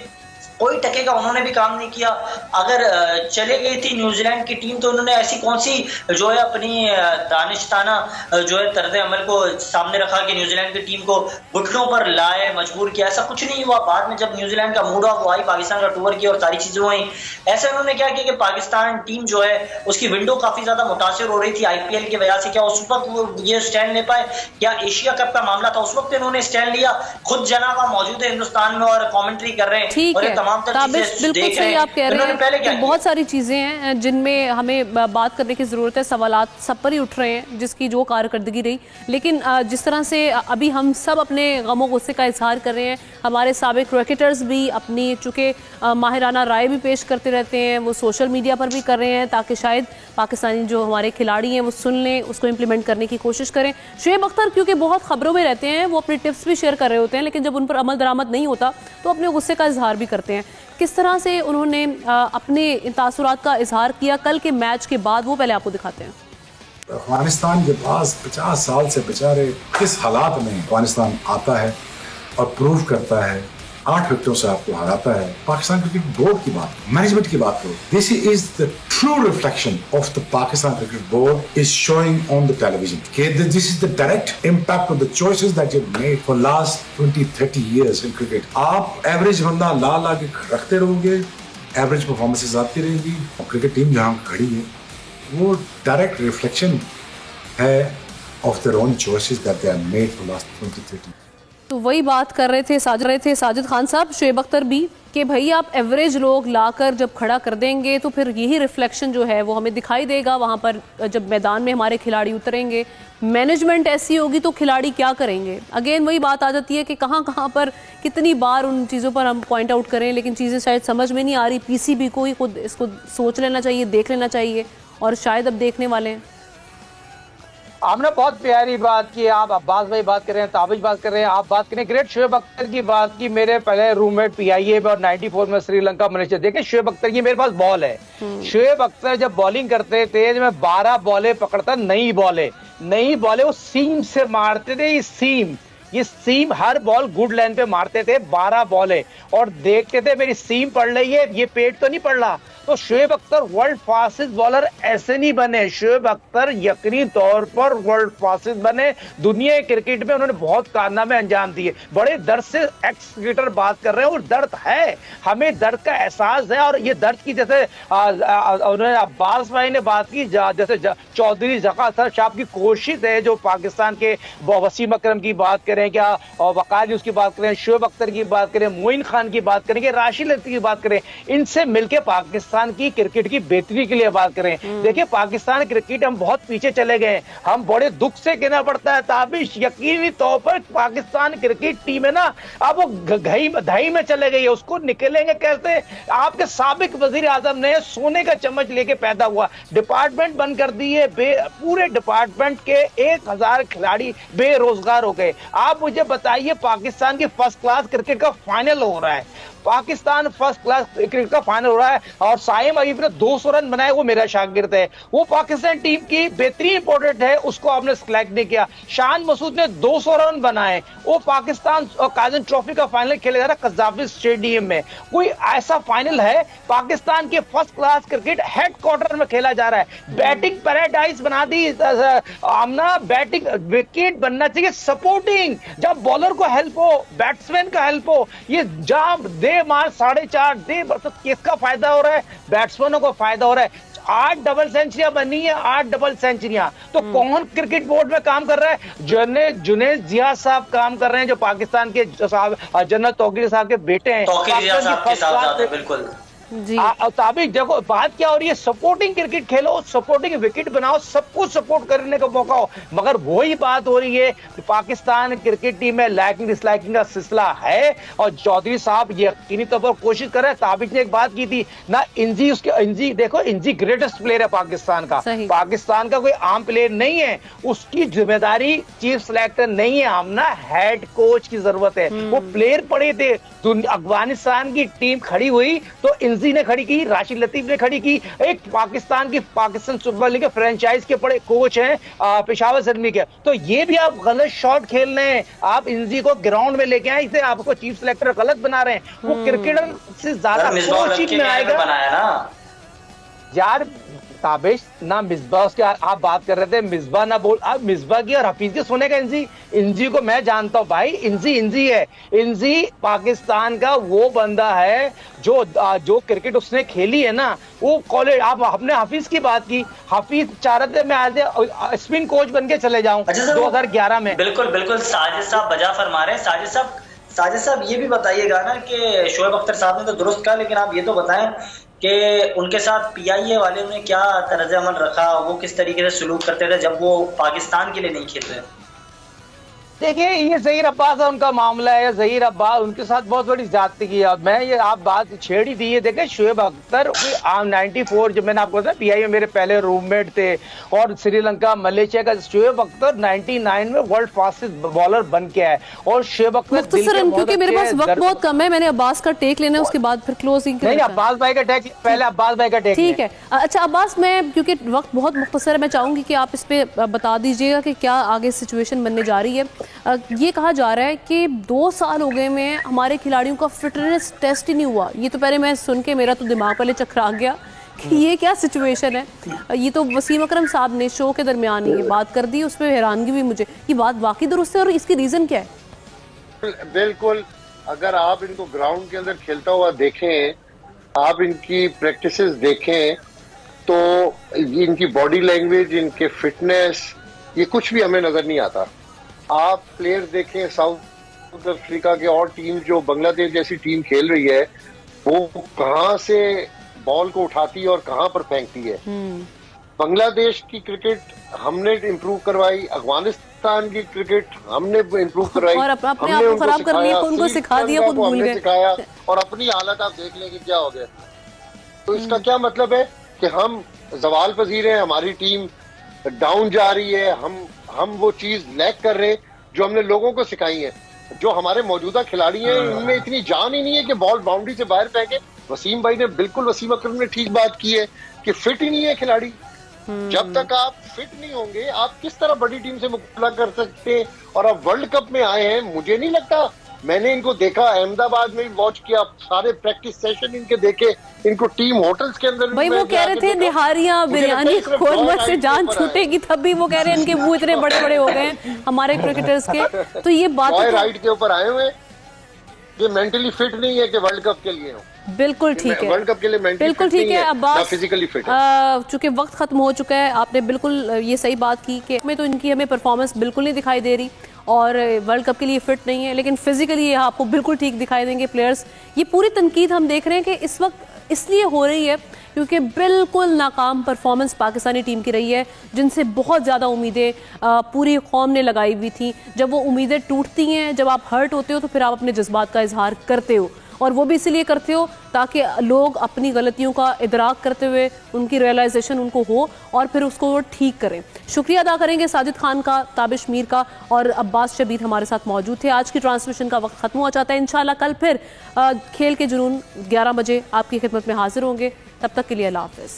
[SPEAKER 3] कोई टके का उन्होंने भी काम नहीं किया। अगर चले गई थी न्यूजीलैंड की टीम, तो उन्होंने ऐसी कौन सी जो है अपनी दानिशताना जो है तर्ज अमल को सामने रखा कि न्यूजीलैंड की टीम को घुटनों पर लाए, मजबूर किया, ऐसा कुछ नहीं हुआ। बाद में जब न्यूजीलैंड का मूड ऑफ हुआ, पाकिस्तान का टूर किया और सारी चीजें हुई, ऐसे उन्होंने क्या किया कि पाकिस्तान टीम जो है उसकी विंडो काफी ज्यादा मुतासिर हो रही थी आईपीएल की वजह से। क्या उस वक्त वो ये स्टैंड ले पाए? क्या एशिया कप का मामला था, उस वक्त इन्होंने स्टैंड लिया? खुद जनाब मौजूद है हिंदुस्तान में और कमेंट्री कर रहे हैं, और तमाम
[SPEAKER 1] बिल्कुल सही आप कह रहे हैं कि बहुत सारी चीजें हैं जिनमें हमें बात करने की जरूरत है। सवालात सब पर ही उठ रहे हैं जिसकी जो कारकर्दगी रही, लेकिन जिस तरह से अभी हम सब अपने गमो गुस्से का इजहार कर रहे हैं, हमारे साबिक क्रिकेटर्स भी अपनी चूँकि माहिराना राय भी पेश करते रहते हैं, वो सोशल मीडिया पर भी कर रहे हैं ताकि शायद पाकिस्तानी जो हमारे खिलाड़ी हैं वो सुन लें, उसको इम्प्लीमेंट करने की कोशिश करें। शुएब अख्तर क्योंकि बहुत खबरों में रहते हैं, वो अपने टिप्स भी शेयर कर रहे होते हैं, लेकिन जब उन पर अमल दरामद नहीं होता तो अपने गुस्से का इजहार भी करते हैं। किस तरह से उन्होंने अपने तासुरात का इजहार किया कल के मैच के बाद, वो पहले आपको दिखाते हैं।
[SPEAKER 6] अफगानिस्तान के पास 50 साल से बेचारे किस हालात में अफगानिस्तान आता है और प्रूव करता है, 8 विकेटों से आपको हराता है। पाकिस्तान क्रिकेट बोर्ड की बात, मैनेजमेंट की बात करो, this is the true reflection of the Pakistan cricket board is showing on the television. This is the direct impact of the choices that you made for last 20-30 years in cricket. आप average बंदा ला के रखते रहोगे, average performances आती रहेंगी, और cricket team जहां खड़ी है वो डायरेक्ट रिफ्लेक्शन है of their own choices that they have made for last 20-30।
[SPEAKER 1] तो वही बात कर रहे थे साजिद खान साहब, शुएब अख्तर भी, कि भाई आप एवरेज लोग लाकर जब खड़ा कर देंगे तो फिर यही रिफ्लेक्शन जो है वो हमें दिखाई देगा वहाँ पर जब मैदान में हमारे खिलाड़ी उतरेंगे। मैनेजमेंट ऐसी होगी तो खिलाड़ी क्या करेंगे? अगेन वही बात आ जाती है कि कहाँ पर कितनी बार उन चीज़ों पर हम पॉइंट आउट करें, लेकिन चीज़ें शायद समझ में नहीं आ रही। पीसीबी को ही खुद इसको सोच लेना चाहिए, देख लेना चाहिए, और शायद अब देखने वाले हैं।
[SPEAKER 2] आपने बहुत प्यारी बात की, आप अब्बास भाई बात कर रहे हैं, ताबिश बात कर रहे हैं, आप बात करें ग्रेट शुएब अख्तर की बात की। मेरे पहले रूममेट PIA में और 94 में श्रीलंका मैनेजर। देखिए शुएब अख्तर की मेरे पास बॉल है, शुएब अख्तर जब बॉलिंग करते थे मैं 12 बॉलें पकड़ता, नई बॉलें वो सीम से मारते थे। ये सीम हर बॉल गुड लाइन पे मारते थे, 12 बॉलें, और देखते थे मेरी सीम पड़ रही है, ये पेट तो नहीं पड़ रहा। तो Shoaib Akhtar world fastest bowler ऐसे नहीं बने, शुएब अख्तर यकीनी तौर पर वर्ल्ड फास्टेस्ट बने। दुनिया के क्रिकेट में उन्होंने बहुत कारनामे अंजाम दिए। बड़े दर्द से एक्स क्रिकेटर बात कर रहे हैं, और दर्द है, हमें दर्द का एहसास है। और ये दर्द की जैसे उन्होंने अब्बास भाई ने बात की, जैसे चौधरी ज़फ़र साहब की कोशिश है, जो पाकिस्तान के वसीम अकरम की बात करें, क्या और वकार उसकी बात करें, शुएब अख्तर की बात करें, मोइन खान की बात करें, राशिद लतीफ़ की बात करें, इनसे मिलकर पाकिस्तान की क्रिकेट की बेहतरी के लिए बात करें। देखिए पाकिस्तान क्रिकेट हम बहुत पीछे चले गए, हम बड़े दुख से कहना पड़ता है ताबिश, यकीनी तौर पर पाकिस्तान क्रिकेट टीम है ना, अब वो दही में चले गई है, उसको निकलेंगे कैसे? आपके साबिक वजीर आजम ने सोने का चम्मच लेके पैदा हुआ, डिपार्टमेंट बंद कर दिए, पूरे डिपार्टमेंट के 1000 खिलाड़ी बेरोजगार हो गए। आप मुझे बताइए, पाकिस्तान की फर्स्ट क्लास क्रिकेट का फाइनल हो रहा है, पाकिस्तान फर्स्ट क्लास क्रिकेट का फाइनल हो रहा है, और साइम अयूब ने 200 रन बनाए, वो मेरा शागिर्द है, वो पाकिस्तान टीम की बेहतरीन इंपोर्टेंट है, उसको आपने सिलेक्ट नहीं किया। शान मसूद ने 200 रन बनाए, वो पाकिस्तान काज़न ट्रॉफी का फाइनल खेला जा रहा है कज़ाफी स्टेडियम में। कोई ऐसा फाइनल है? पाकिस्तान के फर्स्ट क्लास क्रिकेट हेडक्वार्टर में खेला जा रहा है, बैटिंग पैराडाइज बना दी आमना, बैटिंग विकेट बनना चाहिए, सपोर्टिंग, जब बॉलर को हेल्प हो, बैट्समैन का हेल्प हो, ये जब दे मार 4.5 दे, तो किसका फायदा हो रहा है? बैट्समैनों को फायदा हो रहा है। 8 डबल सेंचुरियां बनी है, 8 डबल सेंचुरियां, तो कौन क्रिकेट बोर्ड में काम कर रहा है? जुनेद जिया साहब काम कर रहे हैं, जो पाकिस्तान के जनरल तौकीर साहब के बेटे हैं।
[SPEAKER 3] बिल्कुल
[SPEAKER 1] जी।
[SPEAKER 2] ताबिश देखो बात क्या हो रही है, सपोर्टिंग क्रिकेट खेलो, सपोर्टिंग विकेट बनाओ, सबको सपोर्ट करने का मौका हो, मगर वही बात हो रही है कि पाकिस्तान क्रिकेट टीम में लाइकिंग डिसलाइकिंग का सिलसिला है, और चौधरी साहब यकीनी तौर पर कोशिश कर रहे हैं। ताबिश ने एक बात की थी ना, इंजी देखो, इंजी ग्रेटेस्ट प्लेयर है पाकिस्तान का, पाकिस्तान का कोई आम प्लेयर नहीं है, उसकी जिम्मेदारी चीफ सिलेक्टर नहीं है, हमना हेड कोच की जरूरत है। वो प्लेयर पड़े थे, अफगानिस्तान की टीम खड़ी हुई तो इंजी ने खड़ी की, राशिद लतीफ ने खड़ी की, एक पाकिस्तान सुपर लीग के फ्रेंचाइज के बड़े कोच हैं पेशावर जर्मी के, तो ये भी आप गलत शॉट खेल रहे हैं, आप इंजी को ग्राउंड में लेके आए, इसे आपको चीफ सिलेक्टर गलत बना रहे हैं, वो क्रिकेटर से ज्यादा कोचिंग में आएगा यार। ताबिश ना मिसबा, उसके आप बात कर रहे थे मिसबा ना बोल, आप मिसबा की और हफीज की सुनेगा। इंजी को मैं जानता हूं भाई, इंजी है, इंजी पाकिस्तान का वो बंदा है जो क्रिकेट उसने खेली है ना, वो कॉलेज। आप हमने हफीज की बात की, हफीज चाह रहे थे मैं आज स्पिन कोच बन के चले जाऊं 2011 में।
[SPEAKER 3] बिल्कुल साजिद साहब बजा फरमा रहे हैं। साजिद साहब साजिद साहब ये भी बताइएगा ना कि शोएब अख्तर साहब ने तो दुरुस्त कहा, लेकिन आप ये तो बताएं कि उनके साथ पीआईए वाले ने क्या तर्ज अमल रखा, वो किस तरीके से सलूक करते थे जब वो पाकिस्तान के लिए नहीं खेल रहे।
[SPEAKER 2] देखिए, ये ज़हीर अब्बास है, उनका मामला है। ज़हीर अब्बास, उनके साथ बहुत बड़ी ज्यादती की है। मैं ये आप बात छेड़ ही दी है। देखे, शोएब अख्तर 94 जब मैंने आपको बताया पीआईए मेरे पहले रूममेट थे, और श्रीलंका मलेशिया का शोएब अख्तर 99 में वर्ल्ड फास्टेस्ट बॉलर बन के आए। और शोएब अख्तर
[SPEAKER 1] क्योंकि मेरे पास वक्त बहुत कम है, मैंने अब्बास का टेक लेना है, उसके बाद फिर क्लोजिंग।
[SPEAKER 2] नहीं, अब्बास भाई का टेक पहले, अब्बास भाई का टेक
[SPEAKER 1] ठीक है। अच्छा अब्बास, मैं क्योंकि वक्त बहुत मुख्तसर है, मैं चाहूंगी कि आप इस पे बता दीजिएगा कि क्या आगे सिचुएशन बनने जा रही है। ये कहा जा रहा है कि 2 साल हो गए में हमारे खिलाड़ियों का फिटनेस टेस्ट ही नहीं हुआ। ये तो पहले मैं सुन के मेरा तो दिमाग पहले चकरा गया कि ये क्या सिचुएशन है। ये तो वसीम अकरम साहब ने शो के दरमियान ये बात कर दी, उस पर हैरानगी हुई मुझे। ये बात वाकई दुरुस्त है और इसकी रीजन क्या है?
[SPEAKER 4] बिल्कुल, अगर आप इनको ग्राउंड के अंदर खेलता हुआ देखें, आप इनकी प्रैक्टिसेस देखें, तो इनकी बॉडी लैंग्वेज, इनके फिटनेस, ये कुछ भी हमें नजर नहीं आता। आप प्लेयर देखें साउथ अफ्रीका के और टीम जो बांग्लादेश जैसी टीम खेल रही है, वो कहां से बॉल को उठाती है और कहां पर फेंकती है। बांग्लादेश की क्रिकेट हमने इम्प्रूव करवाई, अफगानिस्तान की क्रिकेट हमने इम्प्रूव करवाई,
[SPEAKER 1] और अपने आप को खराब कर लिया, उनको सिखा दिया, खुद भूल गए,
[SPEAKER 4] सिखाया, और अपनी हालत आप देख लें कि क्या हो गया। तो इसका क्या मतलब है कि हम जवाल पजीर हैं, हमारी टीम डाउन जा रही है, हम वो चीज लैक कर रहे हैं जो हमने लोगों को सिखाई है। जो हमारे मौजूदा खिलाड़ी हैं, इनमें इतनी जान ही नहीं है कि बॉल बाउंड्री से बाहर फेंके। वसीम भाई ने बिल्कुल, वसीम अकरम ने ठीक बात की है कि फिट ही नहीं है खिलाड़ी। जब तक आप फिट नहीं होंगे, आप किस तरह बड़ी टीम से मुकाबला कर सकते हैं। और अब वर्ल्ड कप में आए हैं, मुझे नहीं लगता, मैंने इनको देखा अहमदाबाद में भी वॉच किया, सारे प्रैक्टिस सेशन इनके देखे, इनको टीम होटल्स के अंदर
[SPEAKER 1] भाई वो कह रहे थे निहारियां बिरयानी खोलने से जान छूटेगी, तब भी वो कह रहे हैं इनके मुंह इतने बड़े बड़े हो गए हैं हमारे क्रिकेटर्स के। तो ये बात
[SPEAKER 4] राइट के ऊपर आए हुए, ये मेंटली फिट नहीं है कि वर्ल्ड कप के लिए हो।
[SPEAKER 1] बिल्कुल ठीक है,
[SPEAKER 4] वर्ल्ड कप के लिए
[SPEAKER 1] बिल्कुल ठीक है अब्बास,
[SPEAKER 4] फिजिकली फिट है।
[SPEAKER 1] चूंकि वक्त खत्म हो चुका है, आपने बिल्कुल ये सही बात की कि हमें तो इनकी हमें परफॉर्मेंस बिल्कुल नहीं दिखाई दे रही और वर्ल्ड कप के लिए फिट नहीं है, लेकिन फिजिकली ये आपको बिल्कुल ठीक दिखाई देंगे प्लेयर्स। ये पूरी तनकीद हम देख रहे हैं कि इस वक्त इसलिए हो रही है क्योंकि बिल्कुल नाकाम परफॉर्मेंस पाकिस्तानी टीम की रही है, जिनसे बहुत ज़्यादा उम्मीदें पूरी कौम ने लगाई हुई थी। जब वो उम्मीदें टूटती हैं, जब आप हर्ट होते हो, तो फिर आप अपने जज्बात का इजहार करते हो, और वो भी इसलिए करते हो ताकि लोग अपनी गलतियों का इदराक करते हुए उनकी रियलाइजेशन उनको हो और फिर उसको ठीक करें। शुक्रिया अदा करेंगे साजिद खान का, ताबिश मीर का और अब्बास शबीर हमारे साथ मौजूद थे। आज की ट्रांसमिशन का वक्त खत्म हो जाता है। इंशाल्लाह कल फिर खेल के जुनून 11 बजे आपकी खिदमत में हाजिर होंगे। तब तक के लिए अल्लाह हाफिज़।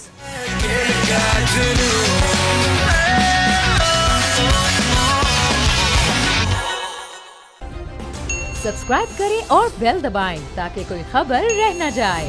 [SPEAKER 7] सब्सक्राइब करें और बेल दबाएं ताकि कोई खबर रह न जाए।